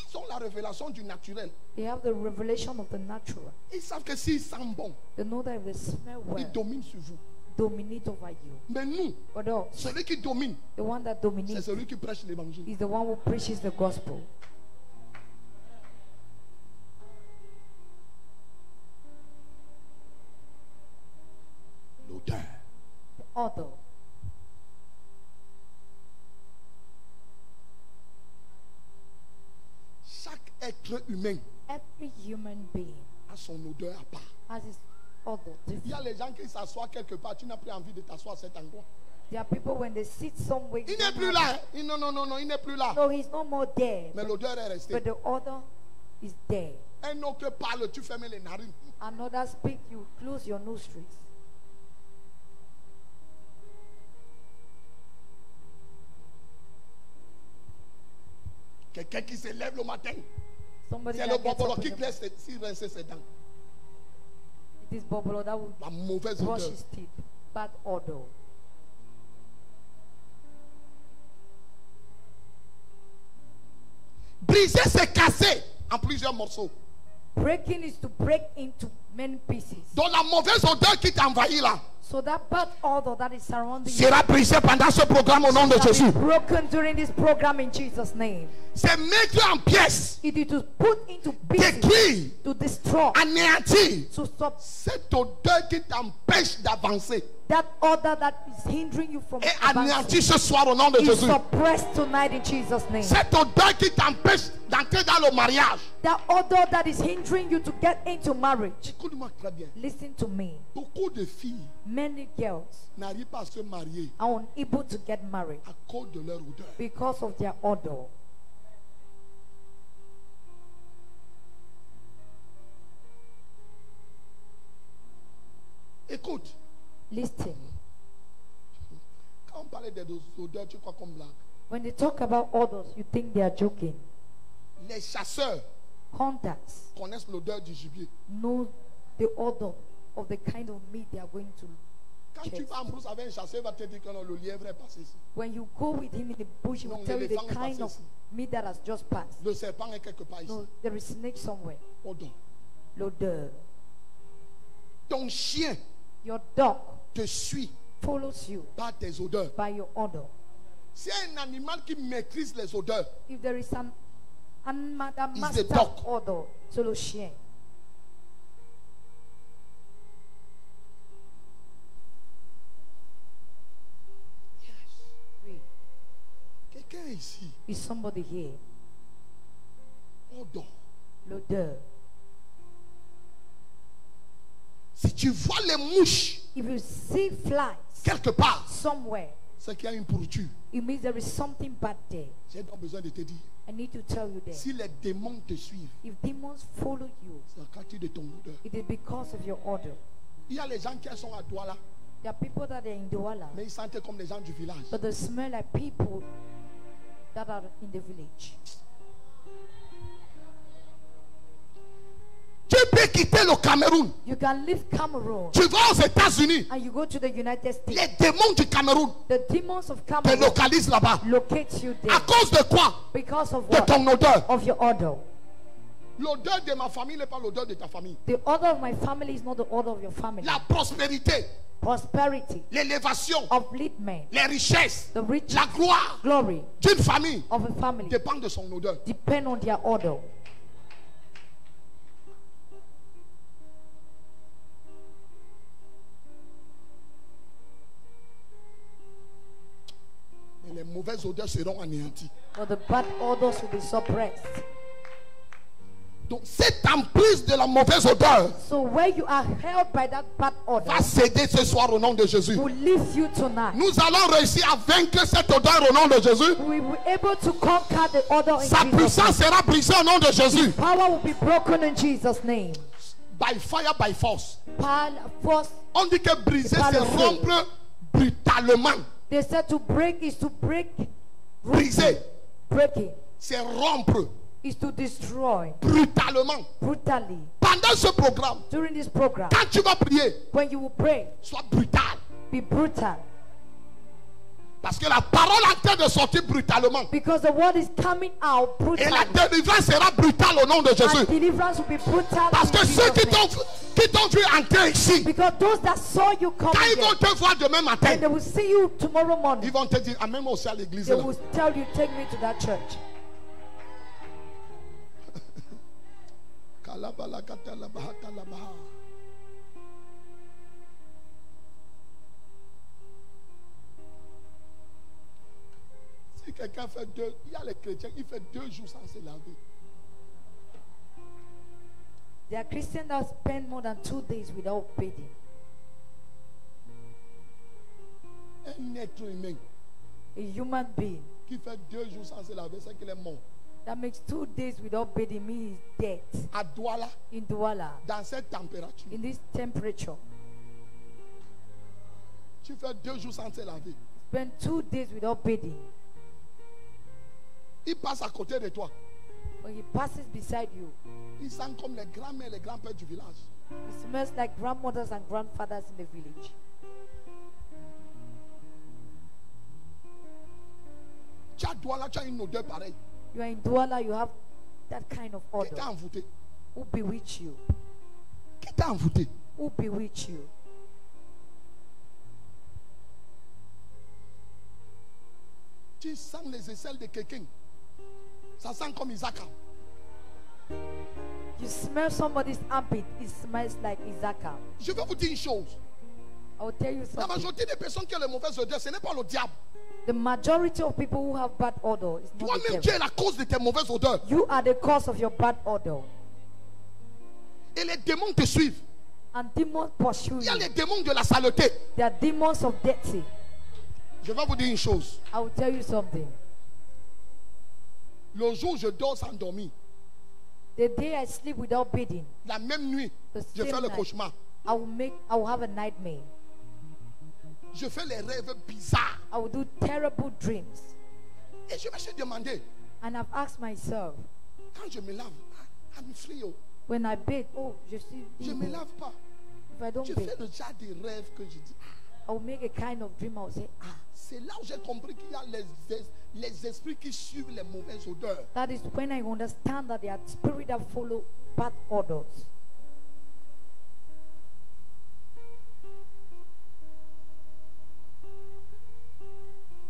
Ils ont la révélation du naturel. They have the revelation of the natural. Ils savent que s'ils sentent bon, They know that if they smell ils well, dominent sur vous. dominate over you. Mais nous, But us, celui qui domine, the one that c'est dominates celui qui prêche l'évangile. is the one who preaches the gospel. L'odeur. The odor. Chaque être humain Every human being a son odeur à part. has his odor. Il y a les gens qui s'assoient quelque part, tu n'as plus envie de t'asseoir à cet endroit. There are people when they sit somewhere. Il n'est plus là. Non, il n'est plus là. No, he's no more there. Mais l'odeur est restée. But the odor is there. Un autre parle, tu fermes les narines. Another speak, you close your nostrils. Quelqu'un qui se lève le matin, Somebody c'est that le gets bobolo up in qui the- laisse rincer ses dents. It is bubble that will La mauvaise brush odeur. his teeth. Bad odor. Briser, c'est casser en plusieurs morceaux. Breaking is to break into many pieces. Donc la mauvaise odeur qui t'envahit là So that bad odor that is surrounding you sera brisée pendant ce programme au nom de shall be Jésus. broken during this program in Jesus' name. C'est mettre en pièces, It is to put into pieces, détruire, to destroy, anéantir to stop cette odeur qui t'empêche d'avancer. that odor that is hindering you from Et advancing. anéantir ce soir au nom de Is Jésus. suppressed tonight in Jesus' name. Cette odeur qui t'empêche d'entrer dans le mariage. That odor that is hindering you to get into marriage. Écoute-moi très bien. Listen to me. Beaucoup de filles Many girls n'arrivent pas à se marier are unable to get married à cause de leur odeur. because of their odor. Écoute, Listen. quand on parlait des odeurs, tu crois qu'on blague. When they talk about odors, you think they are joking. Les chasseurs Hunters connaissent l'odeur du gibier. know the odor of the kind of meat they are going to. Quand tu Yes. vas en brousse avec un chasseur, il va te dire que non, le lièvre est passé ici. When you go with him in the bush, he will Non, tell you the l'éléphant est kind passé of ici. meat that has just passed. Le serpent est quelque part ici. No, there is snake somewhere. Odeur. L'odeur. Ton chien Your dog te suit follows you par tes odeurs. by your odor. C'est un animal qui maîtrise les odeurs. If there is an animal that It's master the dog. odor, c'est le chien. Oui. Quelqu'un ici, Is somebody here? odeur. L'odeur. Si tu vois les mouches If you see flies quelque part, somewhere, c'est qu'il y a une pourriture. it means there is something bad there. J'ai donc besoin de te dire, I need to tell you that. si les démons te suivent, If demons follow you, c'est à cause de ton odeur. it is because of your odor. Il y a les gens qui sont à Douala, There are people that are in Douala, mais ils sentent comme les gens du village. but they smell like people that are in the village. Tu peux quitter le Cameroun, You can leave Cameroon tu vas aux États-Unis, and you go to the United States. les démons du Cameroun The demons of te Cameroon localisent là-bas. locate you À there cause de quoi? because of De what? ton odeur. Of your odor. L'odeur de ma famille n'est pas l'odeur de ta famille. The odor of my family is not the odor of your family. La prospérité, Prosperity, l'élévation, upliftment, les richesses, the riches, la gloire glory d'une famille of a family dépend de son odeur. depend on their odor. Et les mauvaises odeurs seront anéanties. But the bad odors will be suppressed. Donc cette emprise de la mauvaise odeur So where you are held by that bad odor va céder ce soir au nom de Jésus. will leave you tonight. Nous allons réussir à vaincre cette odeur au nom de Jésus. We will be able to conquer the odor in Sa Jesus' name. puissance sera brisée au nom de Jésus. Power will be broken in Jesus' name. By fire, by force. Power, force, On dit que briser, Par c'est le feu. rompre, briser, brutalement. They said to break is to break. Briser, Breaking c'est rompre is to destroy brutalement. brutally. Pendant ce programme, During this program, quand tu vas prier, when you will pray, sois brutal. be brutal. Parce que la parole est en train de sortir brutalement. Because the word is coming out Et la brutally. délivrance sera brutale au nom de Jésus. And deliverance will be brutal. Parce in que Jesus' ceux qui name. t'ont vu entrer ici, Because those that saw you quand coming ils vont there, te voir demain matin, and they will see you tomorrow ils morning, vont te dire, amène-moi aussi à l'église. they là. will tell you, take me to that church. Si quelqu'un fait deux, il y a les chrétiens qui font 2 jours sans se laver. There are Christians that spend more than 2 days without bathing. Un être humain A human being qui fait 2 jours sans se laver, c'est qu'il est mort. that makes 2 days without bathing means dead. À Douala, In Douala, dans cette température, in this temperature, tu fais 2 jours sans te laver. spend 2 days without bathing. Il passe à côté de toi. When he passes beside you, Il sent comme les grands-mères et les grands-pères du village. it smells like grandmothers and grandfathers in the village. Tu as Douala, tu as une odeur pareille. You are in Douala, you have that kind of Qui t'a odor. envoûté? Who bewitch you? Qui t'a envoûté? Who bewitch you? Tu sens les aisselles de quelqu'un. Ça sent comme Isaac. You smell somebody's armpit, it smells like Isaka. Je vais vous dire une chose. I will tell you La something. majorité des personnes qui ont les mauvaises odeurs, ce n'est pas le diable. The majority of people who have bad odor is not the Toi-même, devil. tu es la cause de tes mauvaises odeurs. You are the cause of your bad odor. Et les démons te suivent. And demons pursue Il y a you. les démons de la saleté. They are demons of dirty. Je vais vous dire une chose. I will tell you something. Le jour où je dors sans dormir, The day I sleep without bathing, la même nuit, the je fais same le night, cauchemar. I will have a nightmare. Je fais les rêves bizarres. I will do terrible dreams. Et je me suis demandé, And I've asked myself, quand je me lave, I'm free. Oh. when I bathe, oh, je suis Je ne me libre. lave pas. If I don't Je bathe, fais le genre de rêves que je dis. I will make a kind of dream. I will say, ah, C'est là où j'ai compris qu'il y a les esprits qui suivent les mauvaises odeurs. that is when I understand that there are spirits that follow bad odors.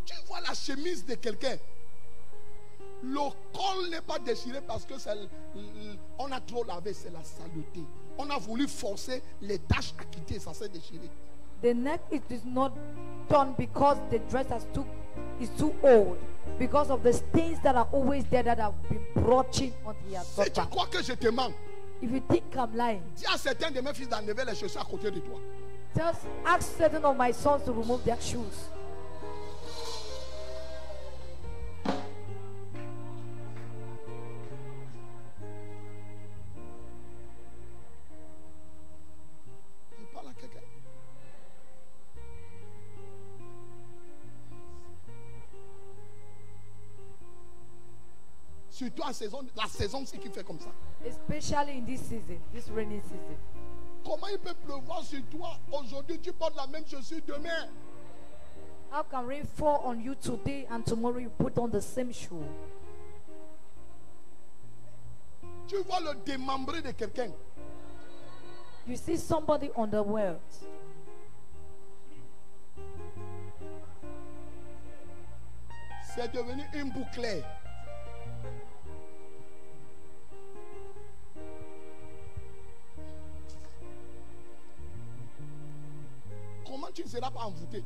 Tu vois la chemise de quelqu'un. Le col n'est pas déchiré parce que on a trop lavé, c'est la saleté. On a voulu forcer les taches à quitter, ça s'est déchiré. The neck it is not done because the dress is too old. Because of the stains that are always there that have been brought in on the Si tu upper. crois que je te mens, If you think I'm lying, dis à certains de mes fils d'enlever les chaussures à côté de toi. just ask certain of my sons to remove their shoes. Je parle à quelqu'un. Surtout en saison, la saison c'est qui fait comme ça. Especially in this season, this rainy season. Comment il peut pleuvoir sur toi aujourd'hui, tu portes la même chaussure demain? How can rain fall on you today and tomorrow you put on the same shoe? Tu vois le démembré de quelqu'un. You see somebody on the world. C'est devenu une boucle. Comment tu ne seras pas envoûté?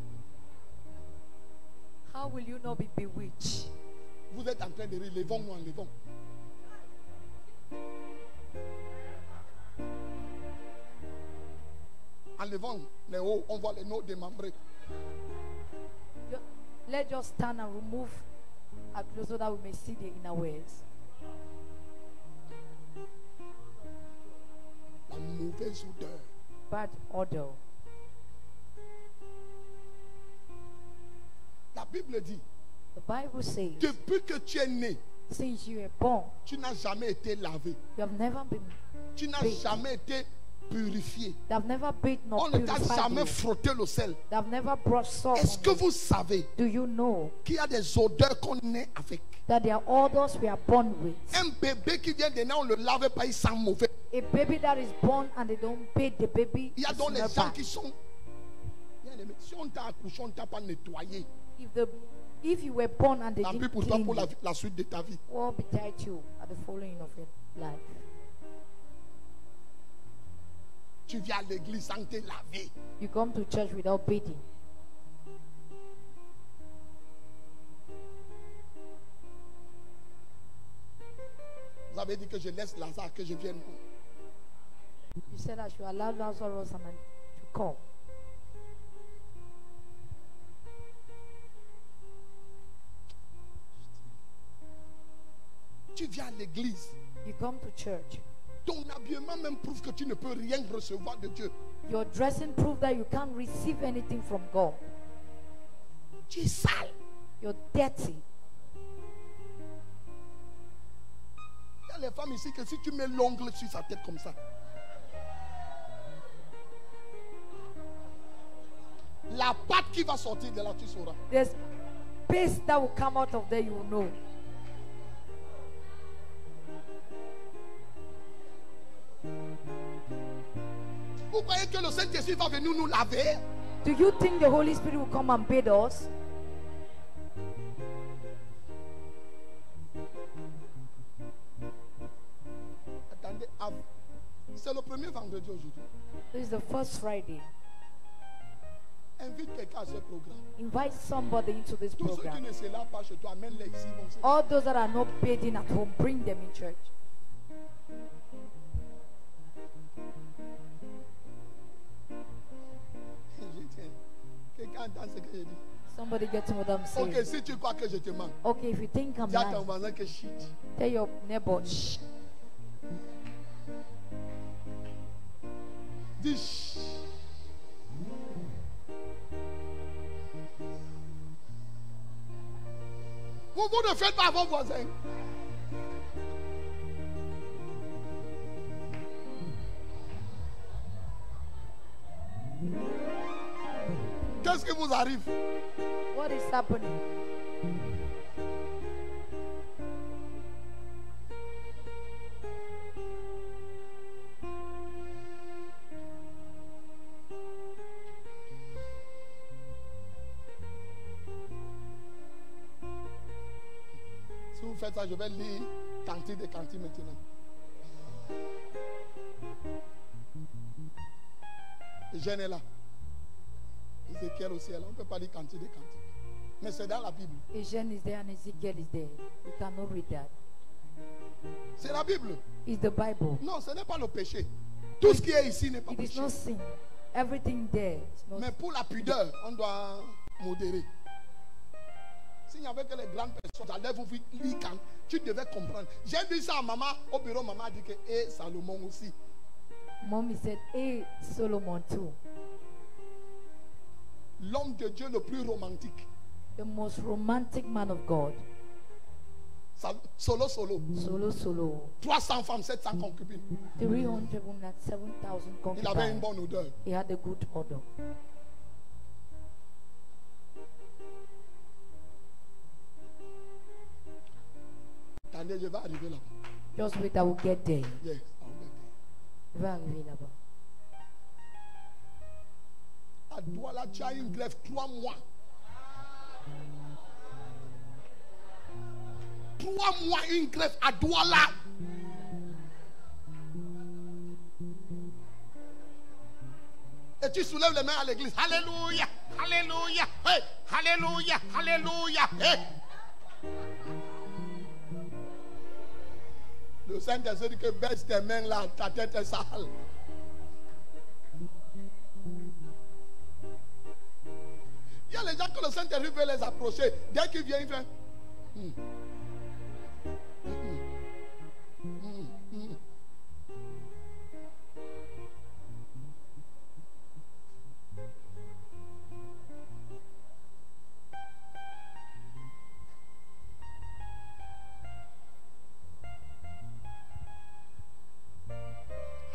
How will you not be bewitched? Vous êtes en train de rire, levons-nous, enlevons. Enlevons les hauts, on voit les noms démembrés. Let's just stand and remove our clothes so that we may see the inner ways. La mauvaise odeur. Bad odor. La Bible dit, The Bible says, depuis que tu es né, since you were born, tu n'as jamais été lavé. you have never been, Tu n'as jamais été purifié. they have never bathed On nor ne t'a purified jamais you. frotté le sel. They have never brought salt Est-ce on que you. vous savez Do you know qu'il y a des odeurs qu'on naît avec? that there are odors we are born with? Un bébé qui vient de naître, on ne le lave pas, il sent mauvais. A baby that is born and they don't bathe the baby, Il y a is donc les smell gens bad. qui sont. Si on t'a accouché, on ne t'a pas nettoyé. If you were born and they Tant pis didn't pour toi clean pour you, la suite de ta vie. what will betide you at the following of your life? Tu viens à l'église sans te laver. You come to church without bathing. Vous avez dit que je laisse Lazare, que je vienne. You said I should allow Lazarus and to come. Tu viens à l'église. You come to church. Ton habillement même prouve que tu ne peux rien recevoir de Dieu. Your dressing proves that you can't receive anything from God. Tu es sale. You're dirty. Il y a les femmes ici que si tu mets l'ongle sur sa tête comme ça, la pâte qui va sortir de là, tu sauras. There's paste that will come out of there, you will know. Vous croyez que le Saint-Esprit va venir nous laver? Do you think the Holy Spirit will come and bathe us? Attendez, c'est le premier vendredi aujourd'hui. This is the first Friday. Invite quelqu'un à ce programme. Invite somebody into this Tous ceux qui program. ne se lavent pas chez toi, amène-les ici. Ils vont se- All those that are not bathing at home, bring them in church. Quelqu'un entend ce que je dis? Somebody getting what I'm saying. Ok, si tu crois que je te mens, Okay, if you think I'm dis à ton lying, voisin que shit. tell your neighbor, shh. Dis shh. Vous ne faites pas à vos voisins. Qu'est-ce qui vous arrive? What is happening? Si vous faites ça, je vais lire Cantique des Cantiques maintenant. Eugène est là. Ézéchiel aussi est là. On ne peut pas lire Cantique des Cantiques. Mais c'est dans la Bible. Asian is there and Ezekiel is there. You cannot read that. C'est la Bible. It's the Bible. Non, ce n'est pas le péché. Tout ce qui est ici n'est pas It is péché. not sin. Everything there is not. Mais pour la pudeur, on doit modérer. S'il n'y avait que les grandes personnes, j'allais vous lire quand tu devais comprendre. J'ai dit ça à maman au bureau. Maman a dit que et Salomon aussi. Mommy said, hey, Solomon too. L'homme de Dieu le plus romantique. The most romantic man of God. Solo. Solo. 300 femmes, 700 concubines. 300 women and 7,000 Il avait une concubines. bonne odeur. He had a good odor. Attendez, je vais arriver là. Just wait, I will get there. Yes, I'll get there. Je vais arriver là-bas. À Douala, tu as une grève 3 mois. 3 mois, une grève à Douala. Et tu soulèves les mains à l'église. Alléluia, alléluia, hey, alléluia, alléluia. Hey. Le Saint-Esprit dit que baisse tes mains là, ta tête est sale. Il y a les gens que le Saint-Esprit veut les approcher. Dès qu'il vient, il fait.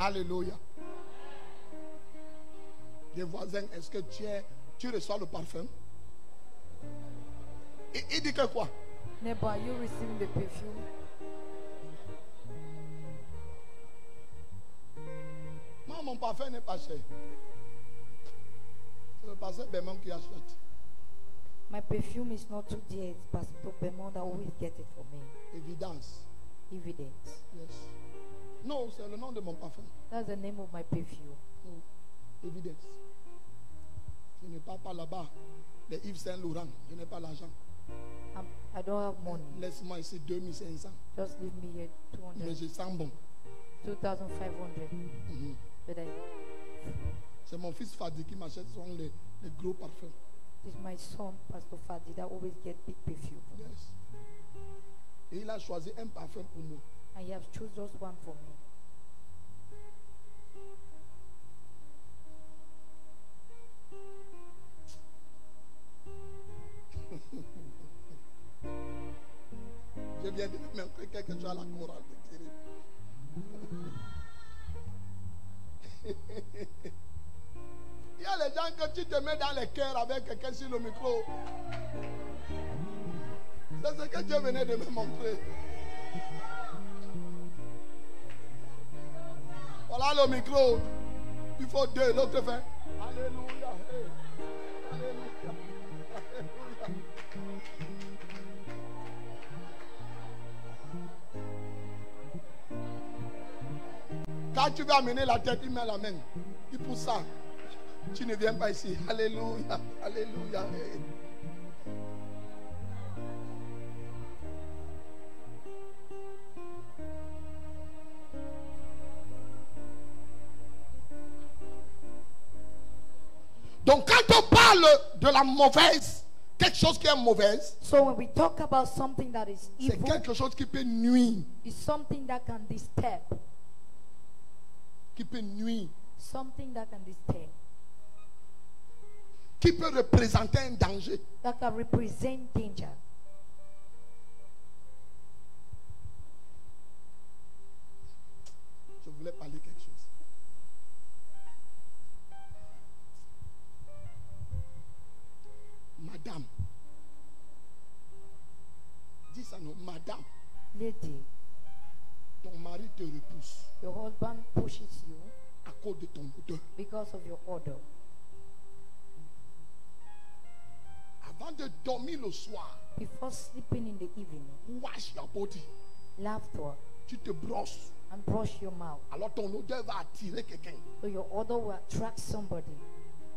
Alléluia. Les voisins, est-ce que tu reçois le parfum? Il dit que quoi? Neighbor, are you receiving the perfume? Moi, mon parfum n'est pas cher. C'est le pasteur Bermond qui achète. My perfume is not too dear. It's Pastor Bermond that always get it for me. Évidence. Evidence. Yes. Non, c'est le nom de mon parfum. That's the name of my perfume. Non. Évidence. Je n'ai pas là-bas. Les Yves Saint Laurent. Je n'ai pas l'argent. I don't have money. Laisse-moi ici 2500. Just leave me here Mais 200, je sens bon. 2,500. Mhm. But C'est mon fils Fadi qui m'achète les gros parfums. it's my son, Pastor Fadi, that always get big perfume. Yes. Et il a choisi un parfum pour moi. And he has choose just one for me. Je viens de même quelqu'un qui a la chorale de Thierry. Il y a les gens que tu te mets dans les cœurs avec quelqu'un sur le micro. C'est ce que Dieu venait de me montrer. Voilà le micro. Il faut deux, l'autre fait. Alléluia. Hey. Alléluia. Alléluia. Quand tu veux amener la tête, il met la main. Il pousse ça. Tu ne viens pas ici. Alléluia. Alléluia. Hey. Donc quand on parle de la mauvaise, quelque chose qui est mauvaise, So when we talk about something that is c'est evil, quelque chose qui peut nuire. it's something that can disturb. Qui peut nuire. Something that can disturb. Qui peut représenter un danger. That can represent danger. Je voulais parler quelque chose. Madame. Dis ça non. Madame, Lady, ton mari te repousse your husband pushes you à cause de ton odeur. because of your odor. Avant de dormir le soir, Before sleeping in the evening, wash your body. laughter Tu te brosses. and brush your mouth. Alors ton odeur va attirer quelqu'un. So your odor will attract somebody.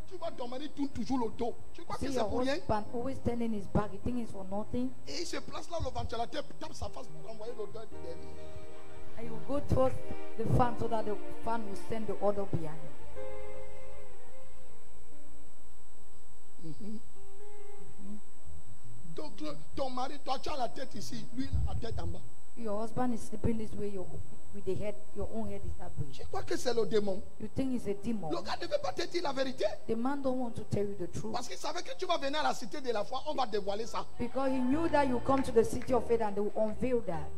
Tu vois ton mari tourne toujours le dos. Tu crois que See c'est your pour rien? husband always turning his back. You think it's for nothing? Et il se place là, le ventilateur tape sa face pour envoyer l'odeur de derrière. And you go towards the fan so that the fan will send the odor behind. Donc ton mari, toi tu as la tête ici, lui il a la tête en bas. Your husband is sleeping this way, with the head, your own head is that way. Tu crois que c'est le démon? You think it's a demon. Le gars ne veut pas te dire la vérité. The man don't want to tell you the truth Parce qu'il savait que tu vas venir à la cité de la foi, on va dévoiler ça. because he knew that you come to the city of faith and they will unveil that.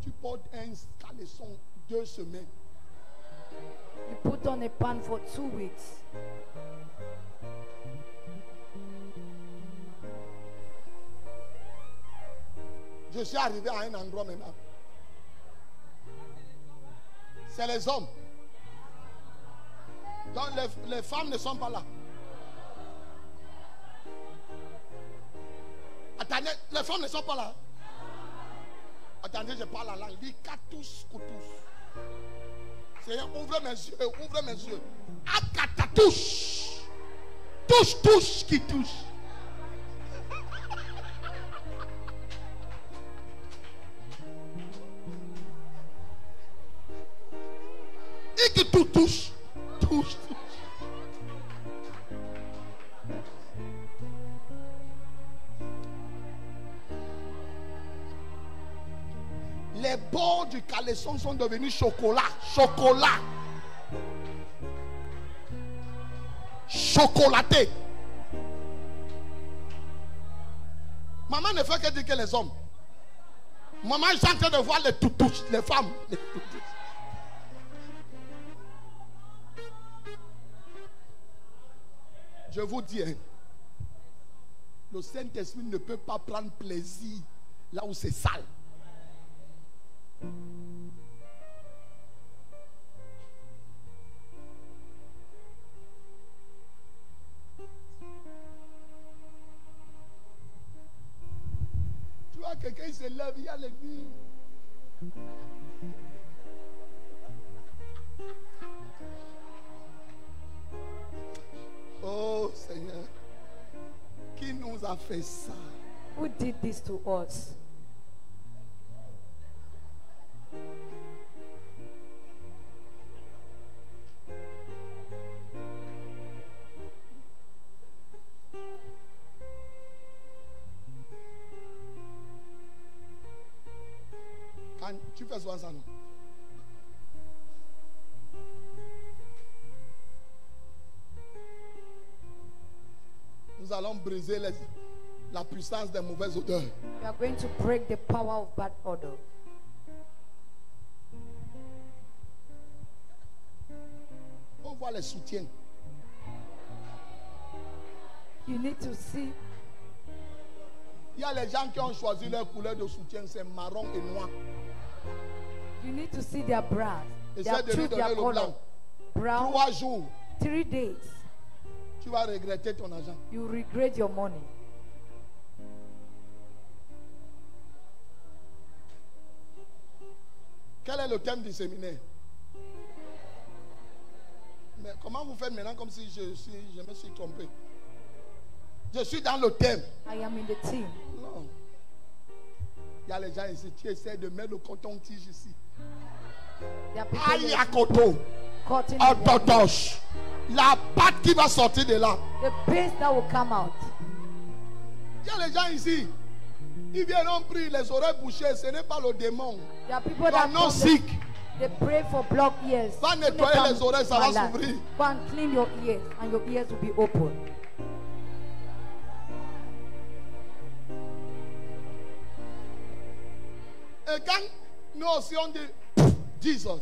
Tu portes un caleçon 2 semaines. You put on a pan for 2 weeks. Je suis arrivé à un endroit maintenant. C'est les hommes. Donc les femmes ne sont pas là. Attendez, les femmes ne sont pas là. Attendez, je parle en langue. Il dit katous koutous. Seigneur, ouvre mes yeux, ouvre mes yeux. Akatatouche. Touche, touche qui touche. Et que tout touche. Touche, touche. Les bords du caleçon sont devenus chocolat. Chocolat. Chocolaté. Maman ne fait que dire que les hommes. Maman, je suis en train de voir les toutouches, les femmes. Les toutouches. Je vous dis, hein, le Saint-Esprit ne peut pas prendre plaisir là où c'est sale. Tu vois, quelqu'un il se lève, il y a l'église. Oh Seigneur, qui nous a fait ça? Who did this to us? Quand tu fais souvent ça, non? Nous allons briser la puissance des mauvaises odeurs. We are going to break the power of bad odor. On voit les soutiens. You need to see. Il y a les gens qui ont choisi leur couleur de soutien, c'est marron et noir. You need to see their brass. They Essaie have de lui choose their donner le color. blanc. Brown. 3 jours, 3 days. tu vas regretter ton argent. You regret your money. Quel est le thème du séminaire? Mais comment vous faites maintenant comme si je me suis trompé? Je suis dans le thème. I am in the team. Non. Il y a les gens ici, tu essaies de mettre le coton-tige ici. There are people Aïe who à coton. cutting Oh, the wall. totoche. La pâte qui va sortir de là. The paste that will come out. Il y a les gens ici. Ils viennent, on prie, les oreilles bouchées. Ce n'est pas le démon. There are people You are that not come, sick. they pray for blocked ears. Va When they nettoyer come, les oreilles, ça va malade. s'ouvrir. Go and clean your ears, and your ears will be open. Et quand nous aussi on dit Jesus,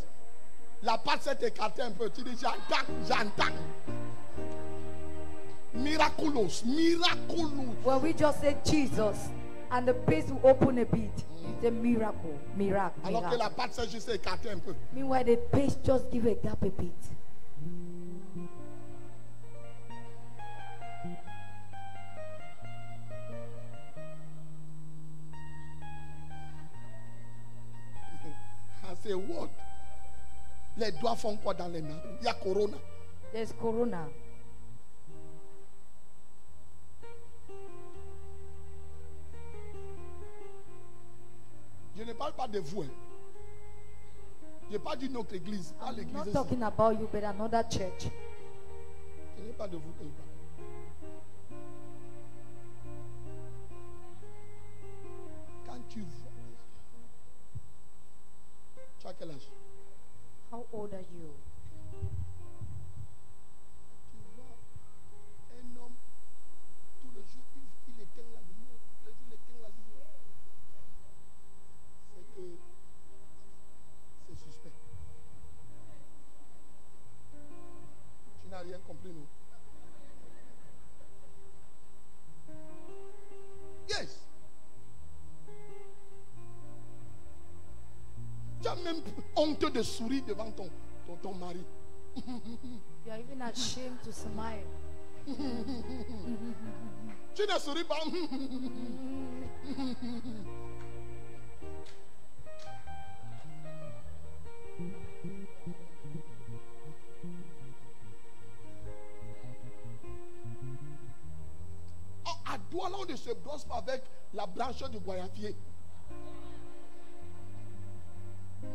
la pâte s'est écartée un peu. Tu dis j'entends. Miraculous, miraculous. When we just say Jesus, and the paste will open a bit, it's a miracle. Miracle. Alors que la pâte s'est juste écartée un peu. Meanwhile, the paste just give a gap a bit. I say what? Les doigts font quoi dans les mains? Il y a corona. There's corona. Je ne parle pas de vous. Hein. Je parle d'une autre église. Pas I'm l'église. not ici. talking about you, but another church. Ce n'est pas de vous que je parle. Quand tu vois. Tu as quel âge? How old are you? Tu vois un homme, tout le jour, il éteint la lumière. Tout le jour, il éteint la lumière. C'est que c'est suspect. Tu n'as rien compris, non? Yes. Tu as même honte de sourire devant ton mari. You are even ashamed to smile. Tu ne souris pas. À Douala, on ne se brosse pas avec la branche du goyavier.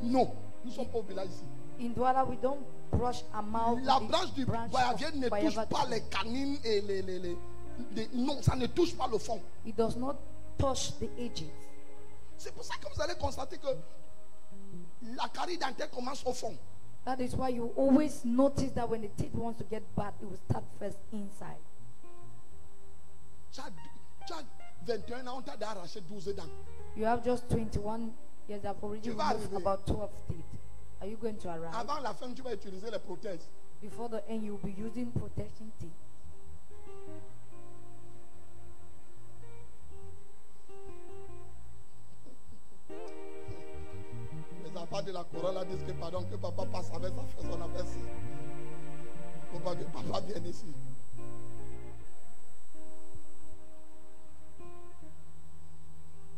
Non, nous ne sommes pas au village ici. In Douala, we don't brush our mouth. La with branche du branch goyavier of ne touche guayaba pas tree. les canines et non, ça ne touche pas le fond. It does not touch the edges. C'est pour ça que vous allez constater que la carie dentaire commence au fond. That is why you always notice that when the teeth wants to get bad, it will start first inside. Tu as 21 ans, on t'a arraché 12 dents. You have just 21 years. I've already Tu vas removed arriver. about 12 teeth. Are you going to arrive? Avant la fin, tu vas utiliser les prothèses. Before the end, you'll be using protection teeth. Les enfants de la couronne là disent que pardon, que papa passe avec son affaire ici. Faut pas que papa vienne ici.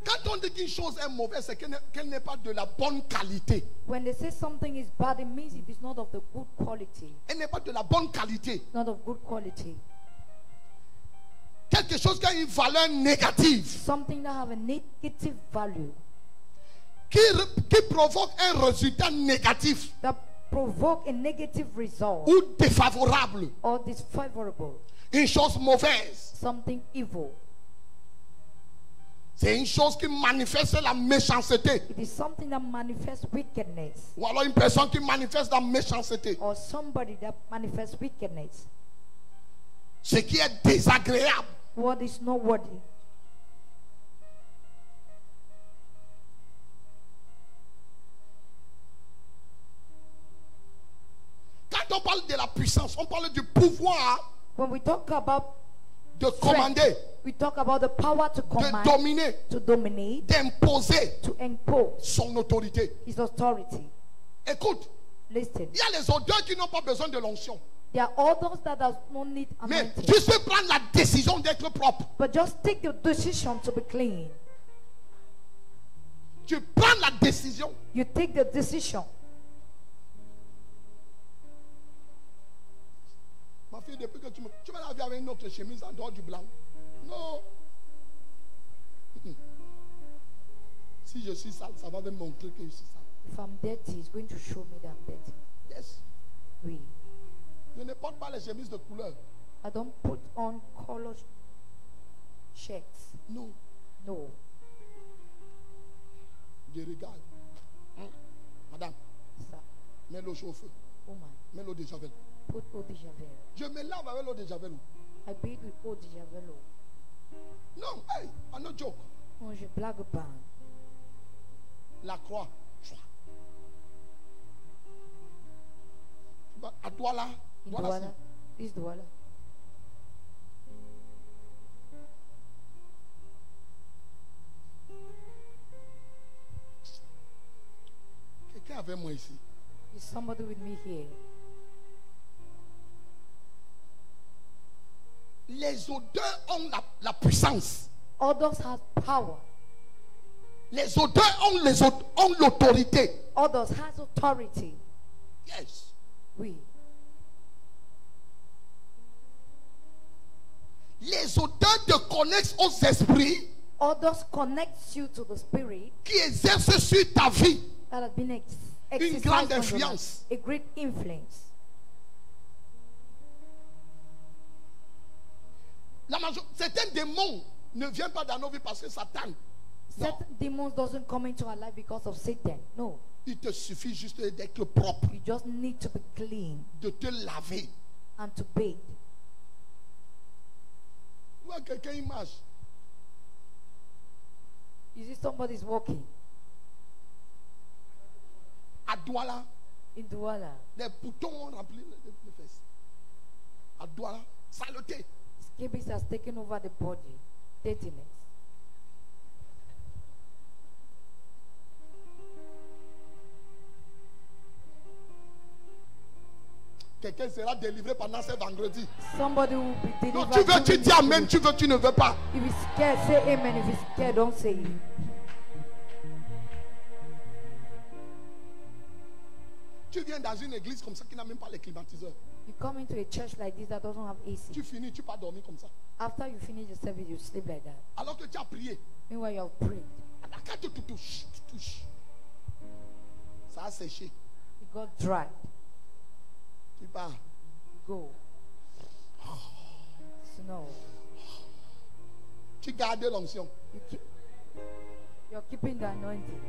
Quand on dit qu'une chose est mauvaise, c'est qu'elle n'est pas de la bonne qualité. When they say something is bad, it means it is not of the good quality. Elle n'est pas de la bonne qualité. It's not of good quality. Quelque chose qui a une valeur négative, Something that have a negative value, qui provoque un résultat négatif that provoke a negative result ou défavorable. or disfavorable. Une chose mauvaise, Something evil. c'est une chose qui manifeste la méchanceté. It is something that manifests wickedness, Ou alors une personne qui manifeste la méchanceté. or somebody that manifests wickedness. Ce qui est désagréable. What is not worthy. Quand on parle de la puissance, on parle du pouvoir When we talk about de commander, we talk about the power to de command, dominer, to dominate, d'imposer to impose son autorité. his authority. Écoute, Listen, il y a les odeurs qui n'ont pas besoin de l'onction. there are others that does not need Mais anointing, tu sais prendre la décision d'être propre. but just take the decision to be clean. Tu prends la décision. You take the decision. Ma fille, depuis que tu vas la voir avec une autre chemise en dehors du blanc. Non. Si je suis sale, ça va me montrer que je suis sale. If I'm dirty, it's going to show me that I'm dirty. Yes. Oui. Je ne porte pas les chemises de couleur. I don't put on color shirts. Non. No. Je regarde. Madame, Sir. mets l'eau chaud au feu. Woman, Mets l'eau de javel. put eau de javel. Je me lave avec l'eau de javel. I bathe with eau de javel. Non, hey, I'm not joke. Oh, je blague pas. La croix. À toi là. In Toi là. Douala. This Douala. Quelqu'un avec moi ici. Is somebody with me here? Les odeurs ont la puissance. Others have power. Les odeurs ont l'autorité. Others has authority. Yes. Oui. Les odeurs te connectent aux esprits Others connects you to the spirit qui exercent sur ta vie that has been une grande exercised on your influence. life. A great influence. Certains démons ne viennent pas dans nos vies parce que Satan. Non. Certain demons doesn't come into our life because of Satan. No. Il te suffit juste d'être propre, You just need to be clean de te laver. and to bathe. Tu vois quelqu'un il marche. You see somebody's walking À Douala, in Douala. les boutons ont rempli les fesses. À Douala, saleté. Scabies has taken over the body. Dirtiness. Quelqu'un sera délivré pendant ce vendredi. Somebody will be Non, delivered. tu veux, tu during dis this amen, week. tu veux, tu ne veux pas. If you're scared, say amen. If you're scared, don't say it. Tu viens dans une église comme ça qui n'a même pas les climatiseurs. You come into a church like this that doesn't have AC. Tu finis, tu pars dormir comme ça. After you finish the service, you sleep like that. Alors que tu as prié. Meanwhile, you have prayed. Quand tu touches, ça a séché. It got dry. Tu pars. Go. Snow. Tu gardes l'onction. You're keeping the anointing.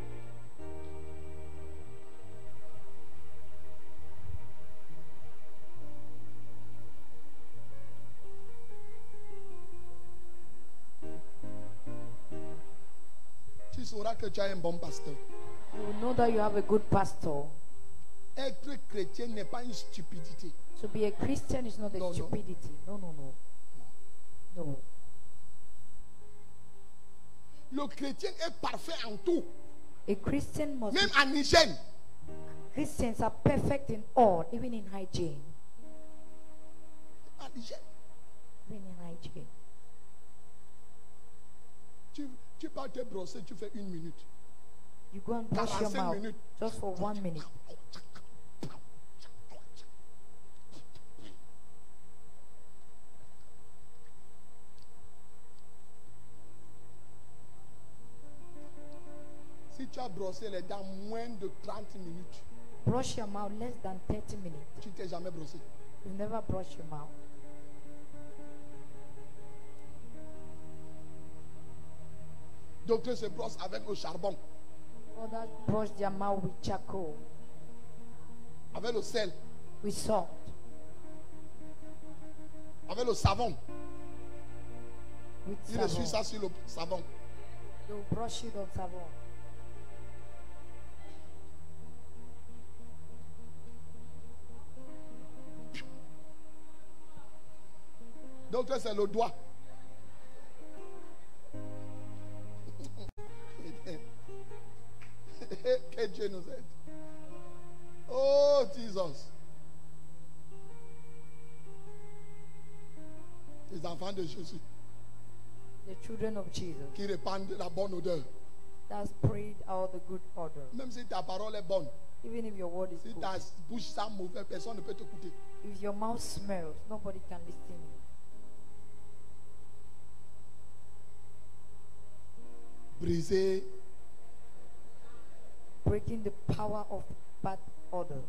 Tu sauras que tu as un bon pasteur. You will know that you have a good pastor. Être chrétien n'est pas une stupidité. To be a Christian is not a No, no. stupidity. No, no, no. No. Le chrétien est parfait en tout, A Christian must même be, en hygiène. Christians are perfect in all, even in hygiene. En hygiène. Even in hygiene. Tu pars te brosser, tu fais 1 minute. You go and brush your 45 mouth minutes. just for 1 minute. Si tu as brossé les dents moins de 30 minutes, Brush your mouth less than 30 minutes. tu t'es jamais brossé. You never brush your mouth. D'autres se brossent avec le charbon, Others brush their mouth with charcoal, avec le sel, with salt, avec le savon. with Il essuie savon. ça sur le savon. They'll brush it on savon. D'autres, c'est le doigt. Que Dieu nous aide. Oh, Jesus. Les enfants de Jésus The children of Jesus qui répandent la bonne odeur. that spread out the good odor. Même si ta parole est bonne, Even if your word is si good, ta bouche sent mauvais, personne ne peut t'écouter. if your mouth smells, nobody can listen. Briser Breaking the power of bad odors.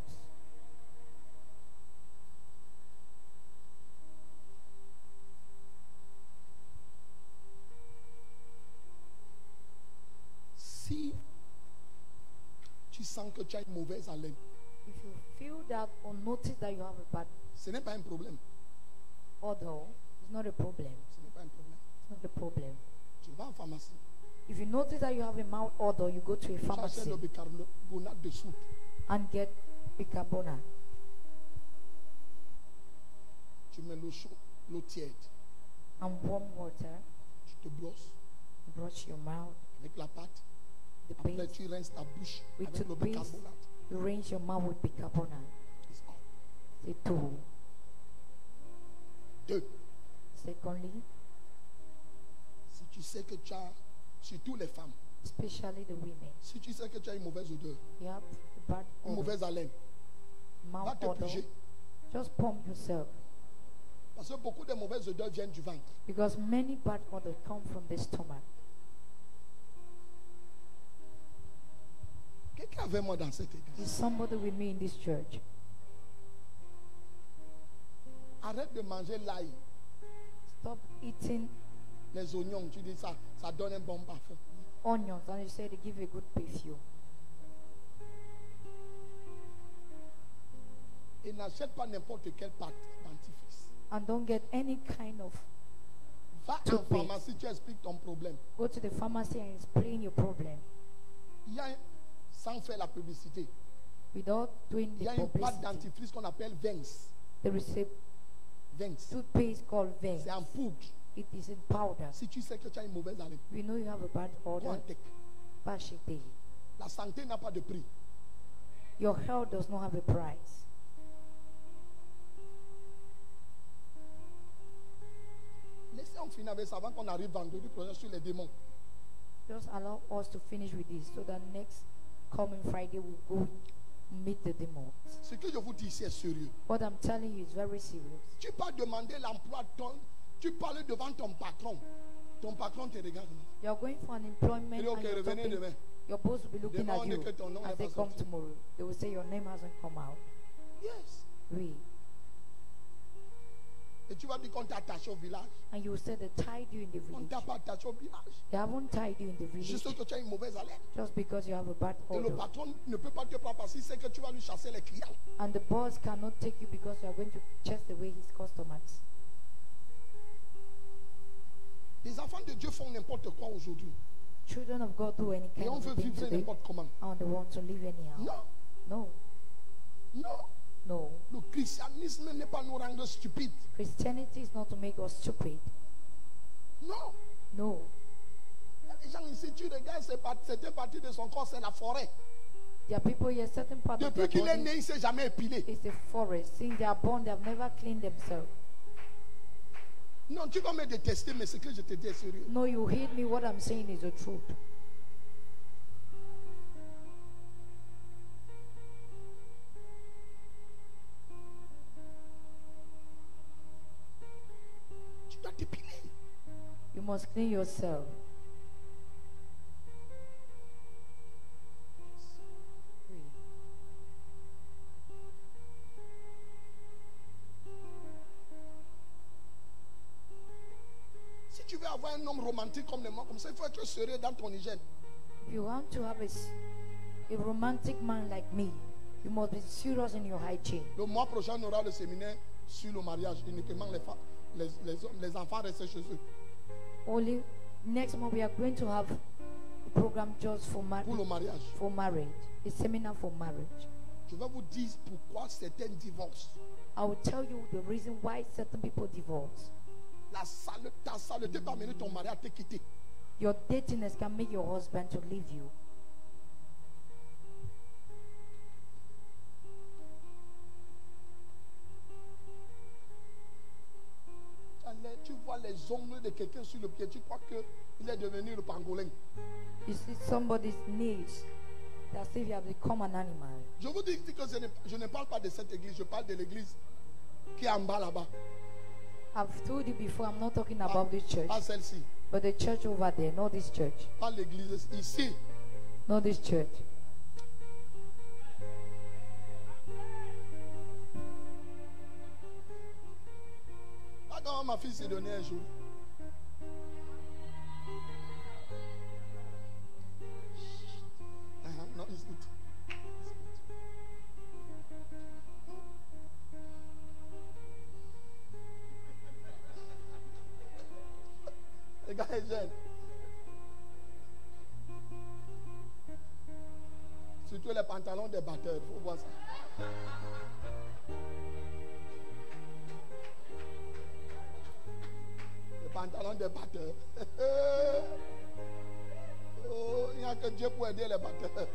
si tu sens que tu as une mauvaise haleine, If you feel that or notice that you have a bad ce n'est pas un problème. odor, it's not a problem. Ce n'est pas un problème. It's not a problem. Tu vas en pharmacie. If you notice that you have a mouth odor, you go to a Tu achètes pharmacy le bicarbonate de soude. and get bicarbonate. Tu mets l'eau chaude, l'eau tiède. And warm water. Tu te brosses Brush your mouth, avec la pâte. the Après, paste. tu rinces ta bouche With avec le toothpaste. bicarbonate. You rinse your mouth with bicarbonate. It's all. C'est tout. 2. Secondly, Si tu sais que tu as, surtout les femmes, especially the women, si tu sais que tu as une mauvaise odeur, you have a bad une odor, mauvaise haleine, va mouth te odor. purger. Just pump yourself, Parce que beaucoup de mauvaises odeurs viennent du ventre. because many bad odors come from the stomach. Quelqu'un avec moi dans cette église. Is somebody with me in this church? Arrête de manger l'ail, Stop eating les oignons. Tu dis ça, ça donne un bon parfum. onions and you say they give a good perfume. Et n'achète pas n'importe quelle pâte dentifrice. And don't get any kind of. Va en Toothpaste. pharmacie, tu expliques ton problème. Go to the pharmacy and explain your problem Il y a, sans faire la publicité, without doing il y the a une pâte publicity. dentifrice qu'on appelle Vence. There is a Vence. toothpaste called Vence. C'est en poudre. It is in powder. Si tu sais que tu as une mauvaise haleine, We know you have a bad go odor. en tech. Bash it there. La santé n'a pas de prix. Your health does not have a price. Laissez-on finir avec ça avant qu'on arrive vendredi prochain sur les démons. Just allow us to finish with this so that next coming Friday we'll go meet the demons. Ce que je vous dis ici est sérieux. What I'm telling you is very serious. Tu peux demander l'emploi de ton. Tu parles devant ton patron. Ton patron te regarde. You're going for an employment Il dit, ok, and you're revenez talking, demain. your boss will be looking Demain, at on dit you que ton nom n'est as they pas come sorti. tomorrow. They will say your name hasn't come out. Yes. Oui. Et tu vas dire qu'on t'a attaché au village. And you will say they tied you in the On ne village. t'a pas attaché au village. They haven't tied you in the village Juste que tu as une mauvaise haleine. just because you have a bad Et le odor. patron ne peut pas te prendre parce qu'il sait que tu vas lui chasser les clients. And the boss cannot take you because you are going to chase away his customers. Les enfants de Dieu font n'importe quoi aujourd'hui. Children of God do any Et kind on of veut thing vivre today, n'importe comment. and they want to live anyhow. Non, No, non. no. Le christianisme n'est pas nous rendre stupides. Christianity is not to make us stupid. Non. No. Il y a des gens ici, tu regardes certaines parties de son corps, c'est la forêt. There are people here, certain part of Depuis their qu'il est body né, il ne s'est jamais épilé. is a forest. Since they are born, they have never cleaned themselves. Non, tu vas me détester, mais ce que je te dis est sérieux. No, you hate me. What I'm saying is the truth. Tu dois t'épiler. You must clean yourself. Si tu veux avoir un homme romantique comme le moi, comme ça, il faut être sérieux dans ton hygiène. If you want to have a romantic man like me, you must be serious in your hygiene. Le mois prochain, on aura le séminaire sur le mariage. Uniquement les enfants restent chez eux. Only next month we are going to have a program just for Pour le mariage. marriage, a seminar for marriage. Je vais vous dire pourquoi certains divorcent. I will tell you the reason why certain people divorce. Ta saleté peut amener ton mari à te quitter. Your datingness can make your husband to leave you. Tu vois les ongles de quelqu'un sur le pied, tu crois qu'il est devenu le pangolin. You see somebody's knees, that's if you have become an animal. Je vous dis que je ne parle pas de cette église, je parle de l'église qui est en bas là-bas. I've told you before, I'm not talking about this church, Pas celle-ci, but the church over there, not this church, pas l'église ici. not this church. Pas comment ma fille s'est donnée un jour. Non, it's good. Le gars est jeune. Surtout les pantalons des batteurs, il faut voir ça. Les pantalons des batteurs. Oh, il n'y a que Dieu pour aider les batteurs.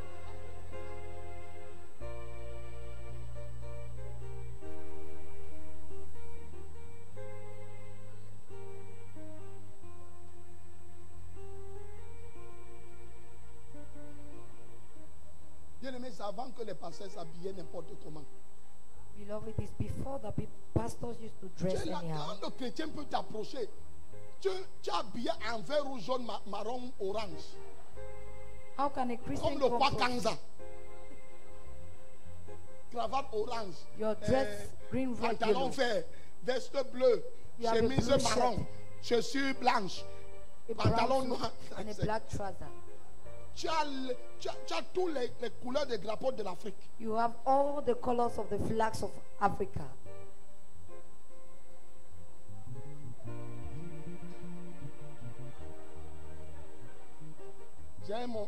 Bien aimé, c'est avant que les pasteurs s'habillaient n'importe comment. Beloved, it is before the pastors used to dress Tu es là, anyhow. quand le chrétien peut t'approcher, tu es habillé en vert, rouge, jaune, marron, orange. How can a Christian Comme le come roi to Kanza. Cravate orange. your dress green, red, Pantalon yellow, vert. Veste bleue. You have a Chemise blue marron. shirt. Chaussures blanches. a Pantalon brown noir. suit, and a black trouser? Tu as toutes les couleurs des drapeaux de l'Afrique. You have all the colors of the flags of Africa.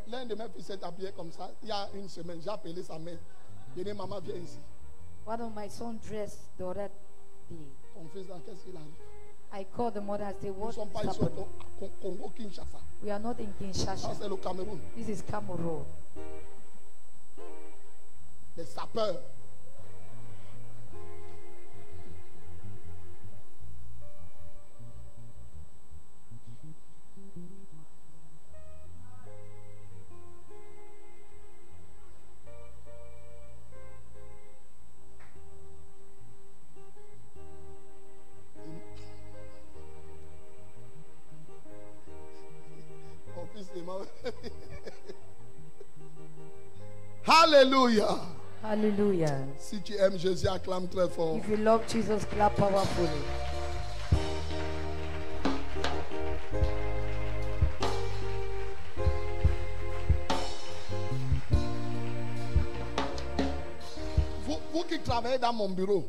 L'un de mes fils s'est habillé comme ça. Il y a une semaine, j'ai appelé sa mère. J'ai dit, maman, viens ici. One of my son dressed the other day. Ton fils là, qu'est-ce qu'il arrive? I called the mother and said, Nous ne what sommes pas is ici au happening? Congo, Kinshasa. We are not in Ça, Kinshasa. c'est le Cameroun. This is Cameroon. Les sapeurs. Mon fils est mort. Alléluia. Hallelujah. Si tu aimes Jésus, acclame très fort. If you love Jesus, clap powerfully. Vous qui travaillez dans mon bureau,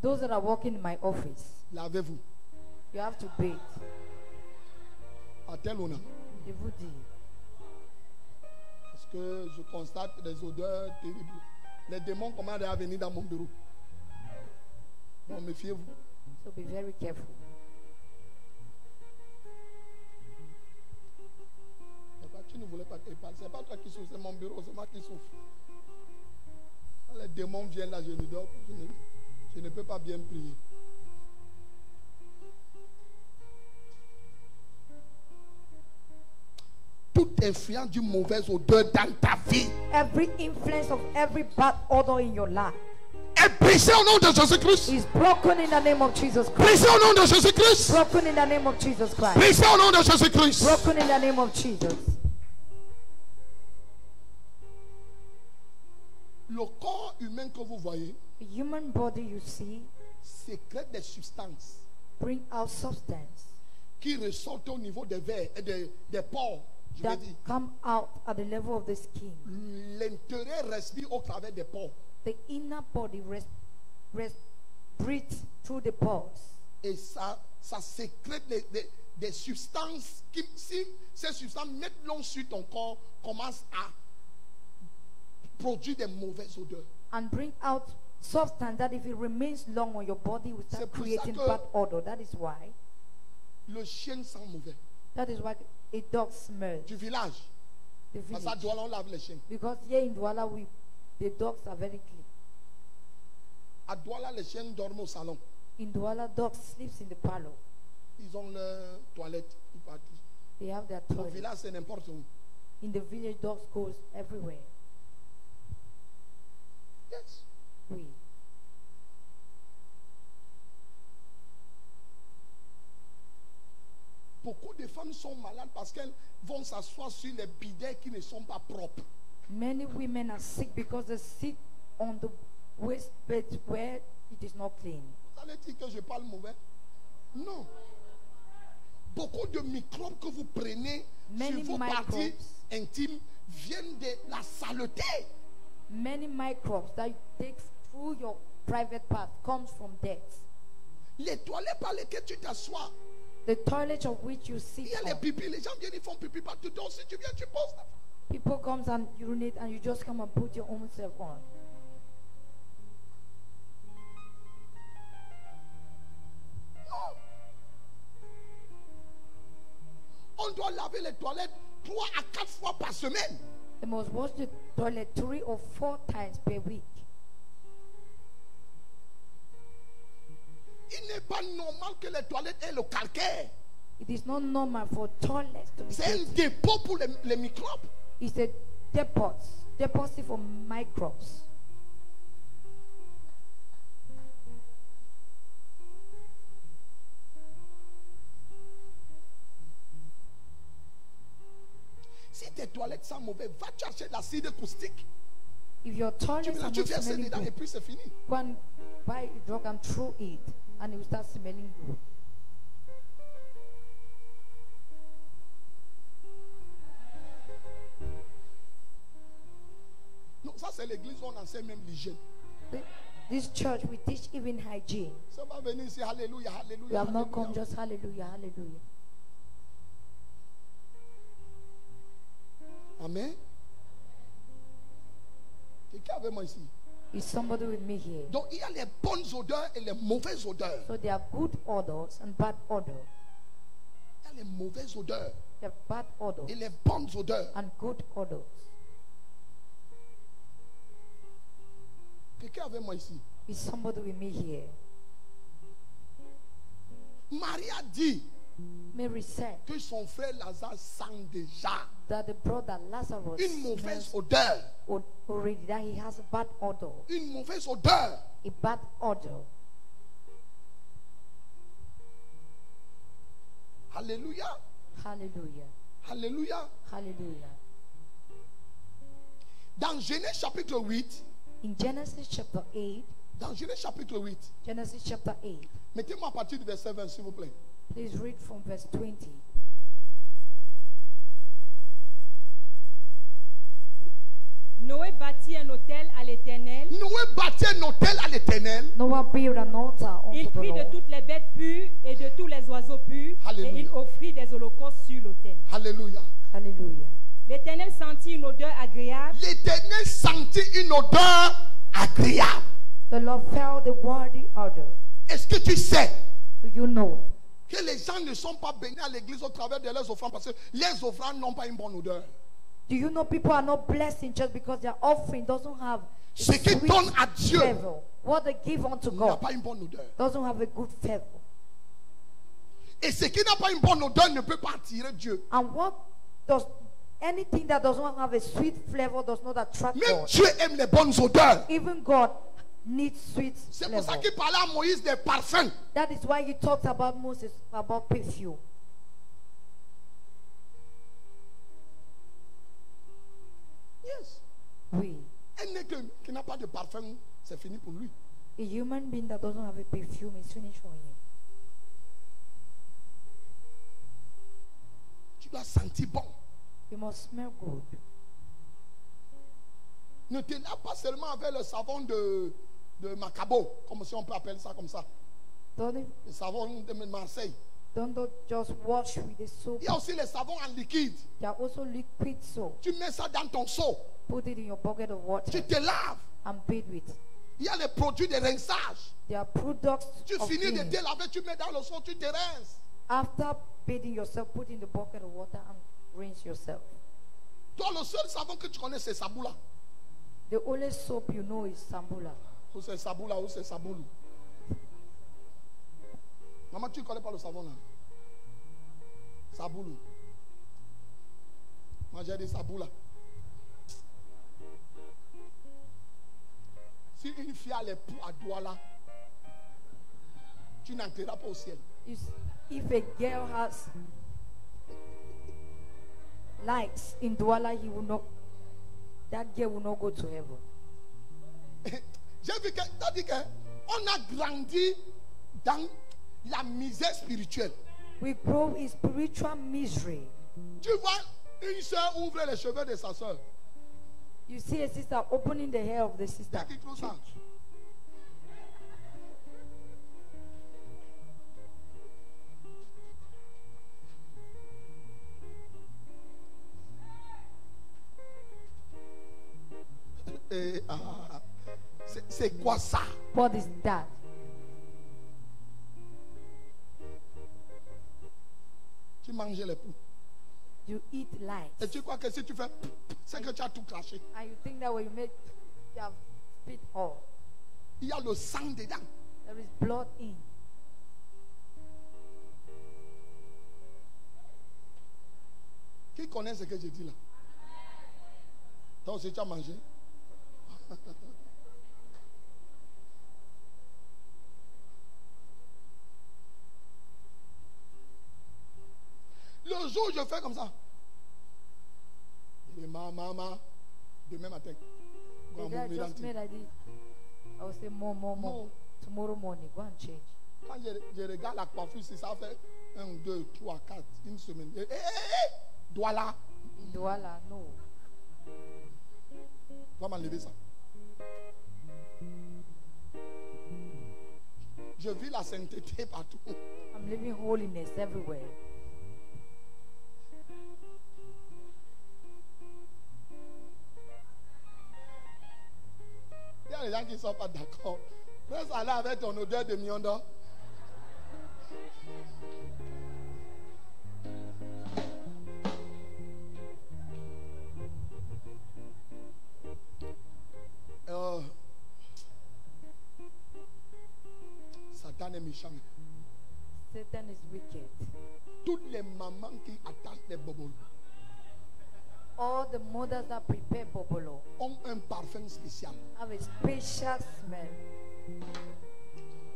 Those that are working in my office, lavez-vous. you have to bathe. À tel honneur. Je vous dis, Parce que je constate des odeurs terribles. Les démons commencent à venir dans mon bureau. Donc méfiez-vous. So be very careful. Tu ne voulais pas qu'il parle. C'est pas toi qui souffre, c'est mon bureau, c'est moi qui souffre. Quand les démons viennent là, je ne dors, je ne peux pas bien prier. Toute influence d'une mauvaise odeur dans ta vie Every influence of every bad odor in your life est brisée au nom de Jésus-Christ. is broken in the name of Jesus Christ. Brisée au nom de Jésus-Christ. Broken in the name of Jesus Christ. Brisée au nom de Jésus-Christ. Broken in the name of Jesus. Le corps humain que vous voyez The human body you see sécrète des substances bring out substance qui ressortent au niveau des vers et des pores. Je veux that dire, come out at the level of the skin. l'intérieur respire au travers des pores. The inner body breathes through the pores. Et ça sécrète des substances qui, si ces substances mettent long sur ton corps, commencent à produire des mauvaises odeurs. And bring out substance that if it remains long on your body will C'est start pour ça creating que- bad odor. That is why. Le chien sent mauvais. That is why a dog smells. Du village. The Parce qu'à village. Douala, on lave les chiens. Because here in Douala, the dogs are very clean. À Douala, les chiens dorment au salon. In Douala, dogs sleeps in the parlor. Ils ont leur toilette. Ils partent. They have their Au toilet. village, c'est n'importe où. In the village, dogs goes everywhere. Yes. Oui. Beaucoup de femmes sont malades parce qu'elles vont s'asseoir sur les bidets qui ne sont pas propres. Many women are sick because they sit on the waste bed where it is not clean. Vous allez dire que je parle mauvais? Non. Beaucoup de microbes que vous prenez Many sur vos parties microbes. intimes viennent de la saleté. Many microbes that you take through your private part comes from death. Les toilettes par lesquelles tu t'assois, The toilet of which you il sit y a les on. pipis, les gens viennent, ils font pipi partout. Donc si tu viens, tu poses là. People comes and urinate and you just come and put your own self on. Non. On doit laver les toilettes 3 à 4 fois par semaine. They must wash the toilet 3 or 4 times per week. Il n'est pas normal que les toilettes aient le calcaire. It is not normal for toilets to be C'est un dirty. dépôt pour les microbes. It's a deposit for microbes. Si tes toilettes sont mauvaises, va chercher l'acide caustique. If your Tu toilets are tu not verses smelling dedans et good, puis c'est fini. go and buy a drug and throw it, and it will start smelling good. Non, ça c'est l'église où on enseigne même l'hygiène. This church we teach even hygiene. Ça va venir ici, alléluia, We alléluia. have not come alléluia. just hallelujah, hallelujah. Amen. Quelqu'un avec moi ici. Is somebody with me here? Donc il y a les bonnes odeurs et les mauvaises odeurs. So there are good odors and bad odor. Il y a les mauvaises odeurs There are bad odors et les bonnes odeurs. and good odors. Quelqu'un avec moi ici. Is somebody with me here? Marie a dit Mary said que son frère Lazare sent déjà that the brother Lazarus une mauvaise smells odeur. already, that he has a bad odor. Une mauvaise odeur. A bad odor. Alléluia. Hallelujah. Alléluia. Hallelujah. Dans Genèse chapitre 8, In Genesis chapter 8, dans Genèse chapitre 8, Genesis chapter 8, mettez-moi à partir du verset 20 s'il vous plaît. please read from verse 20. Noé bâtit un autel à l'Éternel. Noé bâtit un autel à l'Éternel. Noah built an altar Il unto the prit de Lord. toutes les bêtes pures et de tous les oiseaux purs. Alléluia. Et il offrit des holocaustes sur l'autel. Alléluia. Hallelujah. L'Éternel sentit une odeur agréable. L'Éternel sentit une odeur agréable. The Lord felt the worthy odor. Est-ce que tu sais Do you know que les gens ne sont pas bénis à l'église au travers de leurs offrandes parce que les offrandes n'ont pas une bonne odeur? Do you know people are not blessed in church because their offering doesn't have a Ce qu'ils sweet donnent à Dieu flavor? What they give unto n'a God pas une bonne odeur. doesn't have a good flavor. Et ce qui n'a pas une bonne odeur ne peut pas attirer Dieu. And what does anything that does not have a sweet flavor does not attract Même God. Dieu aime les bonnes odeurs. Even God needs sweet C'est pour ça flavor. qu'il parlait à Moïse des parfums. That is why he talked about Moses about perfume. Yes. Oui. Un nègre qui n'a pas de parfum, c'est fini pour lui. A human being that doesn't have a perfume is finished for him. Tu dois sentir bon. You must smell good. Ne te lave pas seulement avec le savon de Macabo, comme si on peut appeler ça comme ça. Don't Le savon de Marseille. just wash with the soap. Il y a aussi les savons en liquide. There are also liquid soap. Tu mets ça dans ton seau. Put it in your bucket of water Tu te laves. and bathe with. Il y a les produits de rinçage. There are products Tu of finis de cleaning. te laver, tu mets dans le seau, tu te rinces. After bathing yourself, put in the bucket of water and rinse yourself. Toi, le seul savon que tu connais, c'est Saboula. The only soap you know is Sambula. Ou c'est Saboula, ou c'est Saboulou. Maman, tu ne connais pas le savon là? Saboulou. Moi, j'ai dit Saboula. Si une fille a les poux à Douala, tu n'entreras pas au ciel. If a girl has likes in Douala, that girl will not go to heaven. J'ai vu que, t'as dit qu'on a grandi dans la misère spirituelle. We grow in spiritual misery. Tu vois, une soeur ouvre les cheveux de sa soeur. You see a sister opening the hair of the sister. Take it closer. C'est quoi ça? What is that? Tu manges les poux. You eat light. Et tu crois que si tu fais, c'est que tu as tout craché. And you think that when you make, you have spit all. Il y a le sang dedans. There is blood in. Qui connaît ce que je dis là? Toi aussi tu as mangé? Le jour où je fais comme ça, il dit maman, demain matin. The guy just made like this. I will say more. No. Tomorrow morning, go and change. Quand je regarde la coiffure, si ça fait 1, 2, 3, 4, une semaine. Dois là. Douala, no. Va m'enlever ça. Je vis la sainteté partout. I'm living holiness everywhere. Il y a des gens qui ne sont pas d'accord. Reste aller avec ton odeur de miondo. Satan est méchant. Satan is wicked. Toutes les mamans qui attachent des bobos All the mothers that prepare bobolo ont un parfum spécial. have a special smell.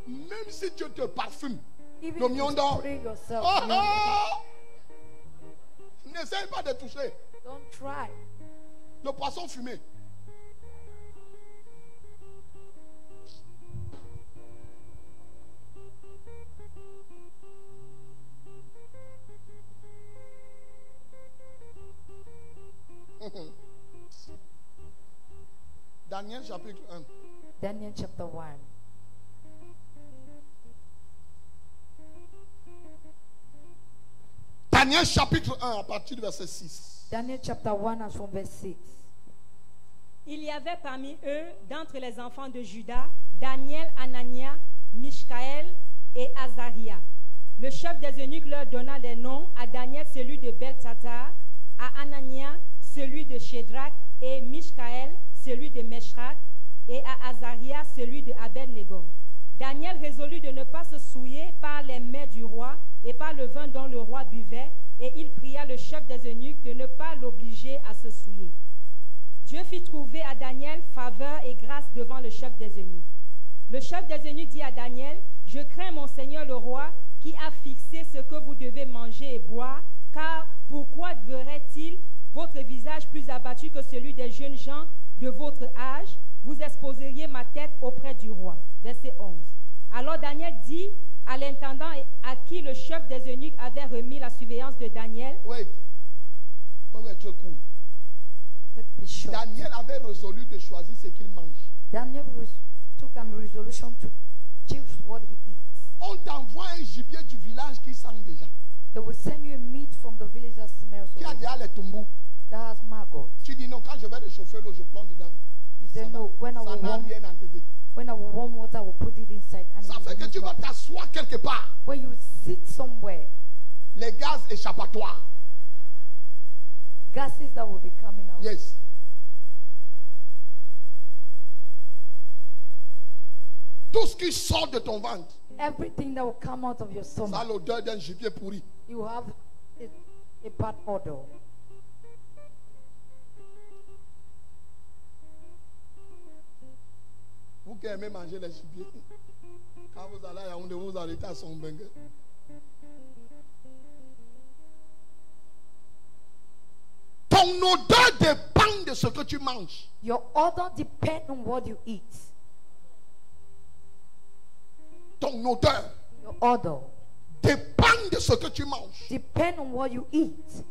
Même si tu te parfumes, Even le if you miondo, spray yourself, n'essaye pas de toucher don't try. le poisson fumé. Daniel chapitre 1. Daniel chapter 1. Daniel chapitre 1 à partir du verset 6. Daniel chapter 1 and from verse 6. Il y avait parmi eux, d'entre les enfants de Juda, Daniel, Anania, Mishkaël et Azaria. Le chef des eunuques leur donna les noms: à Daniel celui de Beltsatsar, à Anania celui de Shadrach, et Mishkaël celui de Meshach, et à Azaria celui de Abed-Nego. Daniel résolut de ne pas se souiller par les mets du roi et par le vin dont le roi buvait, et il pria le chef des eunuques de ne pas l'obliger à se souiller. Dieu fit trouver à Daniel faveur et grâce devant le chef des eunuques. Le chef des eunuques dit à Daniel: je crains mon Seigneur le roi, qui a fixé ce que vous devez manger et boire, car pourquoi verrait-il votre visage plus abattu que celui des jeunes gens de votre âge? Vous exposeriez ma tête auprès du roi. Verset 11. Alors Daniel dit à l'intendant à qui le chef des eunuques avait remis la surveillance de Daniel. Wait. Pas être court. Let me show. Daniel avait résolu de choisir ce qu'il mange. Daniel took a resolution to choose what he eats. On t'envoie un gibier du village qui sent déjà. They will send you a meat from the village that smells Qui a already, déjà les tumbous. that has maggots. Tu dis non, quand je vais réchauffer l'eau, je plonge dedans. He said, no, when I Ça will n'a warm, rien enlevé. when I will warm water, I will put it inside. And Ça it fait will que remove tu vas nothing. t'asseoir quelque part. When you sit somewhere, Les gaz échappatoires. gases that will be coming out. Yes. Tout ce qui sort de ton ventre, Everything that will come out of your ça a stomach, l'odeur d'un gibier pourri. you have a bad odor. Vous qui aimez manger les gibiers, quand vous allez à Yaoundé, vous arrêtez à son bengue. Ton odeur dépend de ce que tu manges. Your odor depends on what you eat. Ton odeur Your odor dépend de ce que tu manges. depends on what you eat.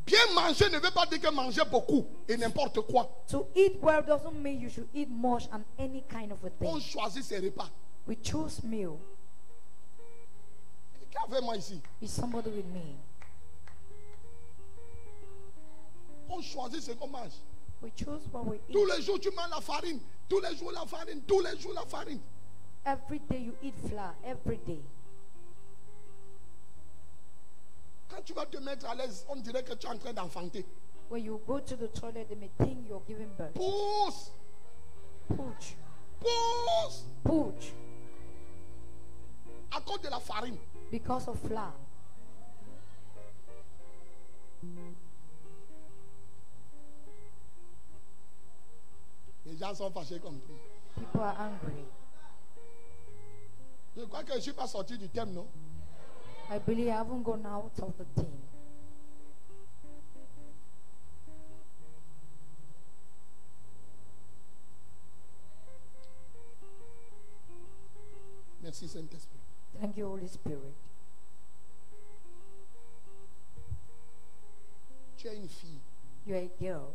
Bien manger ne veut pas dire que manger beaucoup et n'importe quoi. To eat well doesn't mean you should eat much and any kind of a On thing. choisit ses repas. We choose meal. Qui avait moi ici? Is somebody with me? On choisit ce qu'on mange. We choose what we Tous eat. les jours tu manges la farine. Tous les jours la farine. Tous les jours la farine. Every day you eat flour. Every day. Quand tu vas te mettre à l'aise, on dirait que tu es en train d'enfanter. When you go to the toilet, they may think you're giving birth. Pousse. Pooch. Pousse. Pooch. À cause de la farine. Because of flour. Les gens sont fâchés comme toi. People are angry. Je crois que je ne suis pas sorti du thème, non? I believe I haven't gone out of the thing. Merci Saint-Esprit. Thank you, Holy Spirit. Tu es une fille. You're a girl.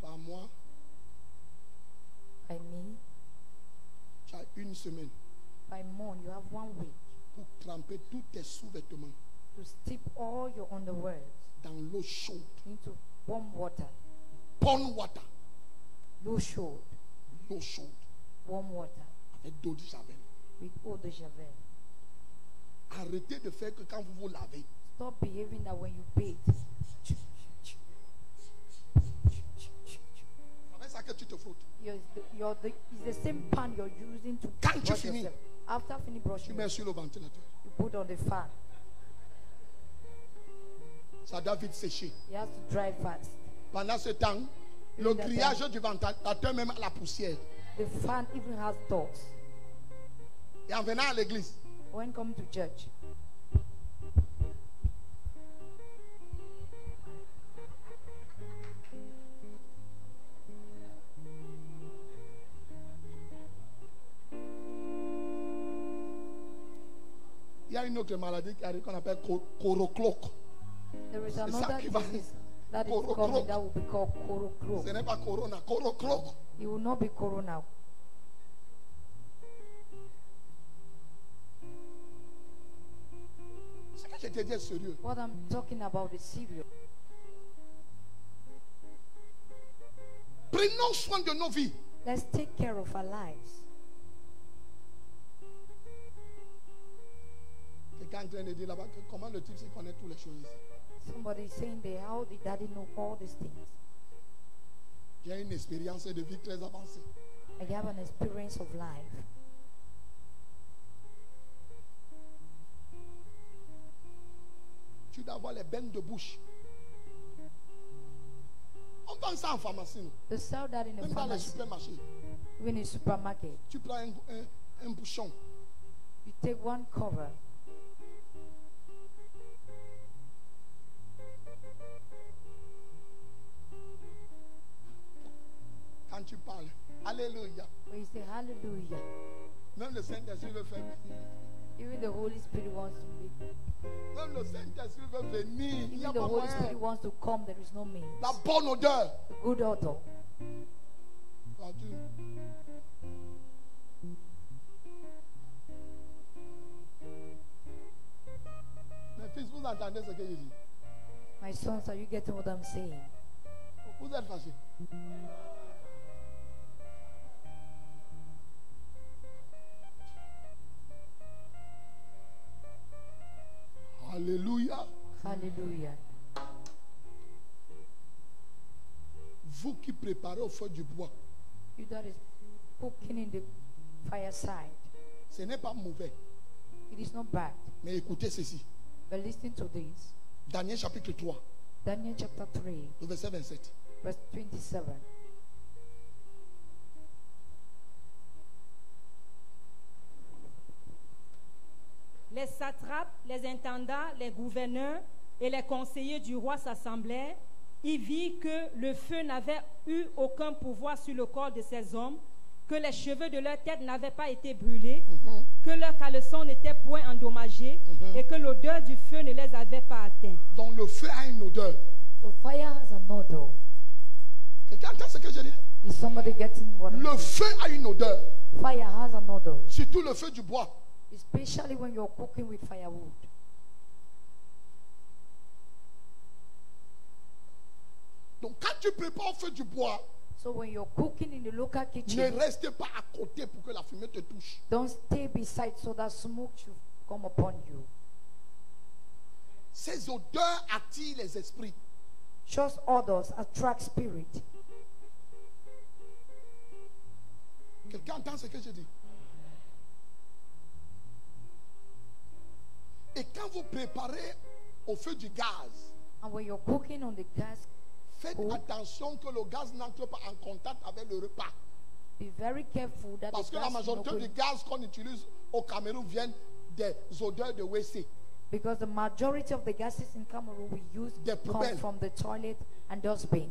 Par mois, By me, tu as une semaine by month, you have 1 week pour tremper tous tes sous-vêtements to steep all your underwear dans l'eau chaude. into warm water. Bonne water. L'eau chaude. L'eau chaude. Warm water. Avec d'eau de javel. With eau de javel. Arrêtez de faire que quand vous vous lavez, Stop behaving that when you bathe. avec ça que tu te frottes. It's the same pan you're using to Quand tu brush finis, yourself. After finish Tu brushing, mets sur le ventilateur. you put on the fan. Ça doit vite sécher. It has to dry fast. Pendant ce temps, le grillage du ventilateur même à la poussière. The fan even has dogs. Et en venant à l'église, When come to church, il y a une autre maladie qui arrive qu'on appelle corocloque. there is ça another qui va- disease that is Corocroc. coming that will be called corocroc. Ce n'est pas corona, corocloque. It will not be corona. te dire est sérieux. What I'm talking about is serious. Prenons soin de nos vies. Let's take care of our lives. Quelqu'un est en train de dire là-bas que comment le type se connaît toutes les choses ici. Somebody is saying there, how did daddy know all these things? J'ai une expérience de vie très avancée. I have an experience of life. Tu dois avoir les bennes de bouche. On vend ça en pharmacie. nous. They sell that in a Même dans les pharmacy, supermarchés. even in a supermarket. Tu prends un bouchon. You take one cover. Quand tu parles, alléluia. Where you say hallelujah. Même le Saint-Esprit veut faire. Even the Holy Spirit wants to make. Même le Saint-Esprit veut venir. Il n'y a Even the pas Holy Spirit moyen. wants to come. There is no means. La bonne odeur. The good odor. Quand tu- Mes fils, vous entendez ce que je dis? My sons, are you getting what I'm saying? Vous êtes fâchés. Alléluia. Hallelujah. Vous qui préparez au feu du bois, You that is cooking in the fireside. ce n'est pas mauvais. It is not bad. Mais écoutez ceci. But listen to this. Daniel chapitre 3, Daniel chapter 3, le verset 27. verse 27. Les satrapes, les intendants, les gouverneurs et les conseillers du roi s'assemblèrent. Ils virent que le feu n'avait eu aucun pouvoir sur le corps de ces hommes, que les cheveux de leur tête n'avaient pas été brûlés, que leurs caleçons n'étaient point endommagés et que l'odeur du feu ne les avait pas atteints. Donc le feu a une odeur. The fire has an odor. Quelqu'un entend ce que je dis? Is somebody getting what I'm Le feu a une odeur. saying? Fire has an odor. Surtout le feu du bois. Especially when you're cooking with firewood. Donc quand tu prépares au feu du bois, So when you're cooking in the local ne kitchen, reste pas à côté pour que la fumée te touche. don't stay beside so that smoke should come upon you. Ces odeurs attirent les esprits. Just odors attract spirit. Quelqu'un entend ce que je dis? Et quand vous préparez au feu du gaz, And when you're cooking on the gas, faites Oh. attention que le gaz n'entre pas en contact avec le repas. be very careful that Parce the que la gas is not majorité going, du gaz qu'on utilise au Cameroun viennent des odeurs de WC. because the majority of the gases in Cameroon we use Des come poubelles. from the toilet and dustbins.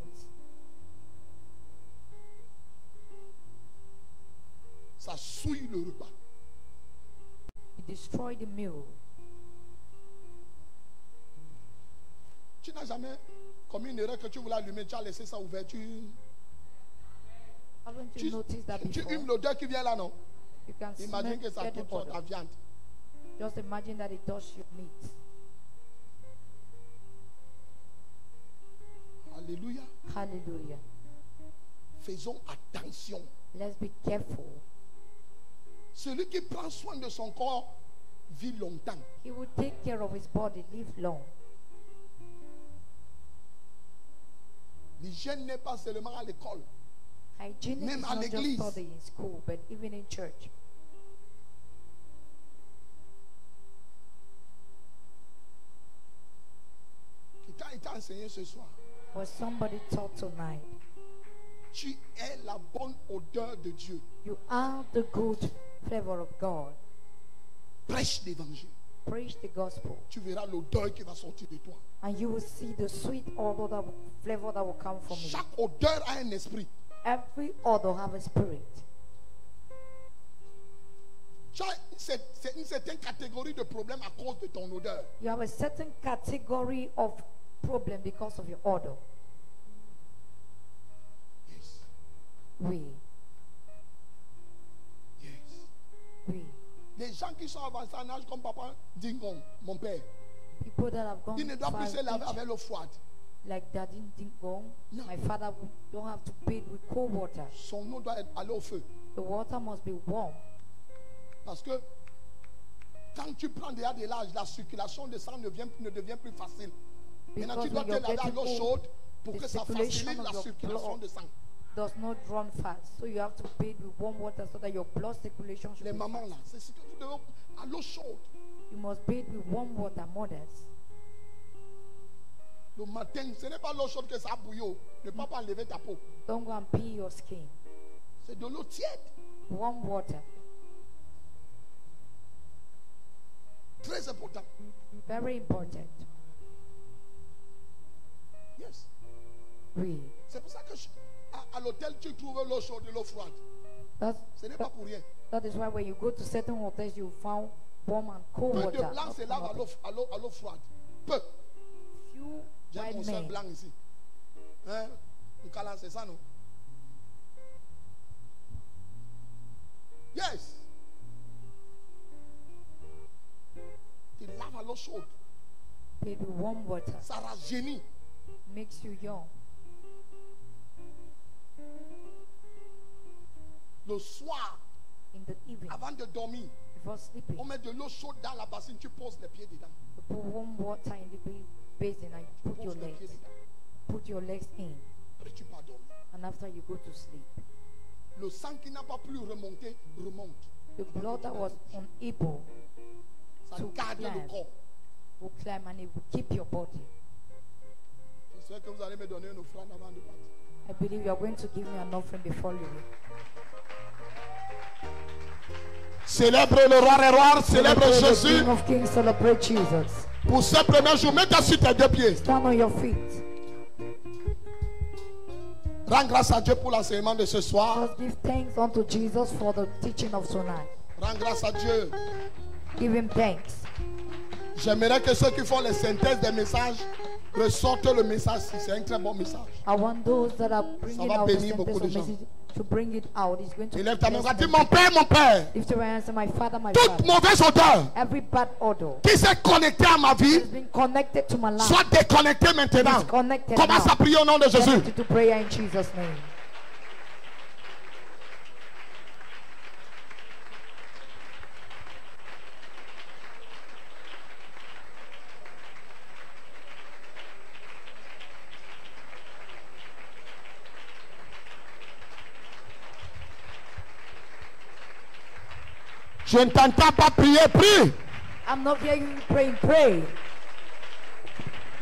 Ça souille le repas. It destroy the meal. Tu n'as jamais commis une erreur que tu voulais allumer, tu as laissé ça ouvert. Haven't you Tu noticed that before? humes l'odeur qui vient là, non? You can Imagine que smell, ça get the coupe sur ta odor. viande. Just imagine that it does your meat. Alléluia. Hallelujah. Faisons attention. Let's be careful. Celui qui prend soin de son corps vit longtemps. He will take care of his body, live long. L'hygiène n'est pas seulement à l'école. Hygiene Même is à not just l'église. study in school, but even in church. Quelqu'un t'a enseigné ce soir. Was somebody taught tonight? Tu es la bonne odeur de Dieu. You are the good flavor of God. Prêche l'évangile. Preach the gospel, Tu verras l'odeur qui va sortir de toi. and you will see the sweet odor that flavor that will come from it. Chaque odeur a un esprit. Every odor have a spirit. Tu as une certaine catégorie de problèmes à cause de ton odeur. You have a certain category of problem because of your odor. Yes. Oui, Yes. oui. Les gens qui sont avancés en âge comme papa Dingong, mon père. People that have gone Il ne doit far plus se laver each, avec l'eau froide. like that didn't go. No. My father don't have to bathe with cold water. Son eau doit aller au feu. The water must be warm. Parce que quand tu prends déjà de l'âge, la circulation de sang ne devient plus facile. Maintenant, Because tu dois when te you're laver à getting l'eau old, chaude pour the que ça circulation facilite of la your circulation blood de sang. does not run fast. So you have to bathe with warm water so that your blood circulation should Les be mamans fast. là, c'est ce que vous devez à l'eau chaude. You must bathe with warm water, mothers. Le matin, ce n'est pas l'eau chaude que ça bouillot. Ne pas enlever ta peau. Don't go and peel your skin. C'est de l'eau tiède. Warm water. Très important. Very important. Yes. Oui. C'est pour ça que à l'hôtel, tu trouves l'eau chaude et l'eau froide. Ce n'est pas pour rien. That is why when you go to certain hotels, you found warm and cold Peu water. de blancs not se lavent à l'eau froide. Peu. Few J'ai white mon seul men. blanc ici. Hein? Nkala, c'est ça, non? Yes. Tu laves à l'eau chaude. Bathe with warm water. Ça rajeunit. Makes you young. Le soir, In the evening, avant de dormir, before sleeping, on met de l'eau chaude dans la bassine, tu poses les pieds dedans. you put warm water in the basin and you Tu put your poses les pieds legs. dedans. Put your legs in. Après, tu pars dormir. And after you go to sleep, Le sang qui n'a pas pu remonter, remonte. the blood that was unable Ça to garde le climb corps. will climb and it will keep your body. J'espère que vous allez me donner une offrande avant de partir. I believe you are going to give me an offering before leaving. Célèbre le roi des rois, célèbre Celebrate the Jésus. King of Kings, celebrate Jesus. Pour ce premier jour, mets-toi sur tes deux pieds. Stand on your feet. Rends grâce à Dieu pour l'enseignement de ce soir. Just give thanks unto Jesus for the teaching of tonight. Rends grâce à Dieu. Give him thanks. J'aimerais que ceux qui font les synthèses des messages ressortent le message. C'est un très bon message. I want those that are bringing va out the bénir beaucoup sentence de of gens. message to bring it out. It's going to Élève ta main, bless dis them. mon Père, Lift your hands and my Father, my toute Father. mauvaise odeur Every bad odor qui s'est connectée à ma vie has been connected to my life. soit déconnectée maintenant. Disconnected Commence now. à prier au nom de Get Jésus. into prayer in Jesus' name. Je ne t'entends pas prier, prie. I'm not hearing you praying. Pray.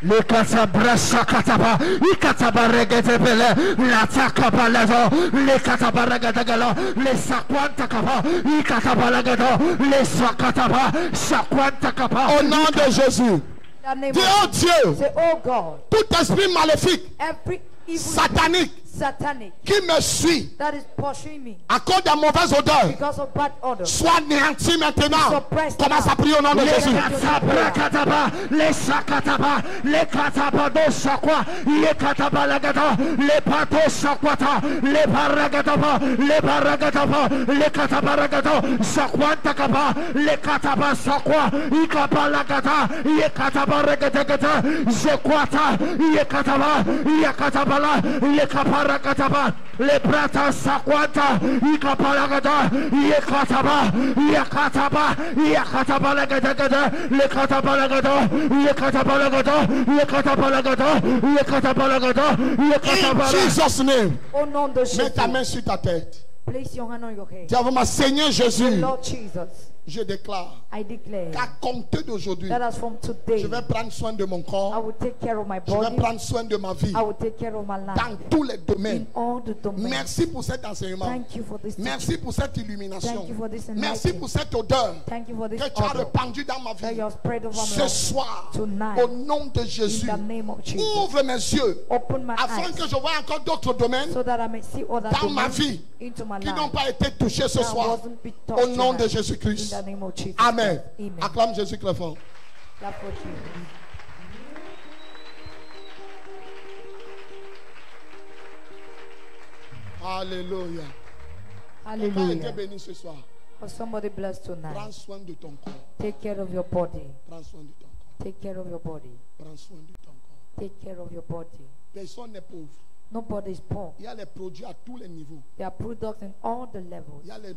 Le katabrasa kataba, I katabaregete pele, la takaba levo, le katabaregete galo, le sakwanta kaba, I katabaregeto, le sakataba, sakwanta kaba. Au nom de Jésus. In the name Dis, of oh Jesus. Dieu, Say, oh God, tout esprit maléfique, every evil satanique, satanic qui me suit that is pursuing me à cause de mauvaise odeur, because of bad odor, soit néanti maintenant. suppressed Commence now. à prier au nom de Le Jésus. katabra kataba, le sakataba, le kataba do sakwa, le kataba lagato, le pato sakwata, le baragatoba, le baragatoba, le kataba ragato, sakwanta kaba, le kataba sakwa, I kaba lagata, ye kataba regategata, zekwata, ye kataba, ye katabala, le kapara kataba, le prata sakwanta, I kaba lagata, ye kataba, ye kataba, ye kataba lagata, le kataba lagata, ye kataba lagata, ye kataba lagata, ye kataba lagata, ye In kataba Jesus' name. Au nom de Mets ta main Jésus, sur ta tête. place your hand on your head. Dis avant ma Seigneur Jésus, Lord Jesus, je déclare I declare qu'à compter d'aujourd'hui, that as from today, je vais prendre soin de mon I corps, will take care of my je vais body, prendre soin de ma vie I will take care of my life dans tous les domaines. in all the domains. Merci pour cet enseignement. Thank you for this teaching. Merci pour cette illumination. Thank you for this Merci enlightenment. pour cette odeur Thank you for this que tu as order répandue dans ma that vie. you have spread over my Ce life. soir, Tonight, au nom de in Jésus, the name of Jesus, ouvre mes yeux open my afin eyes que je voie encore d'autres domaines so that I may see other dans ma domains vie into my qui n'ont life pas été touchés ce that soir. wasn't be touched Au nom de tonight. Jésus-Christ. In the name of Jesus. Amen. Amen. Acclame Jésus très fort. Clap for Jesus. Alléluia. Tu as été Hallelujah. béni ce soir. For somebody blessed Prends tonight. soin de ton corps. Take care of your body. Prends soin de ton corps. Take care of your body. Prends soin de ton corps. Take care of your body. Personne n'est pauvre. Nobody is poor. Il y a les produits à tous les niveaux. There are products in all the levels. Il y a les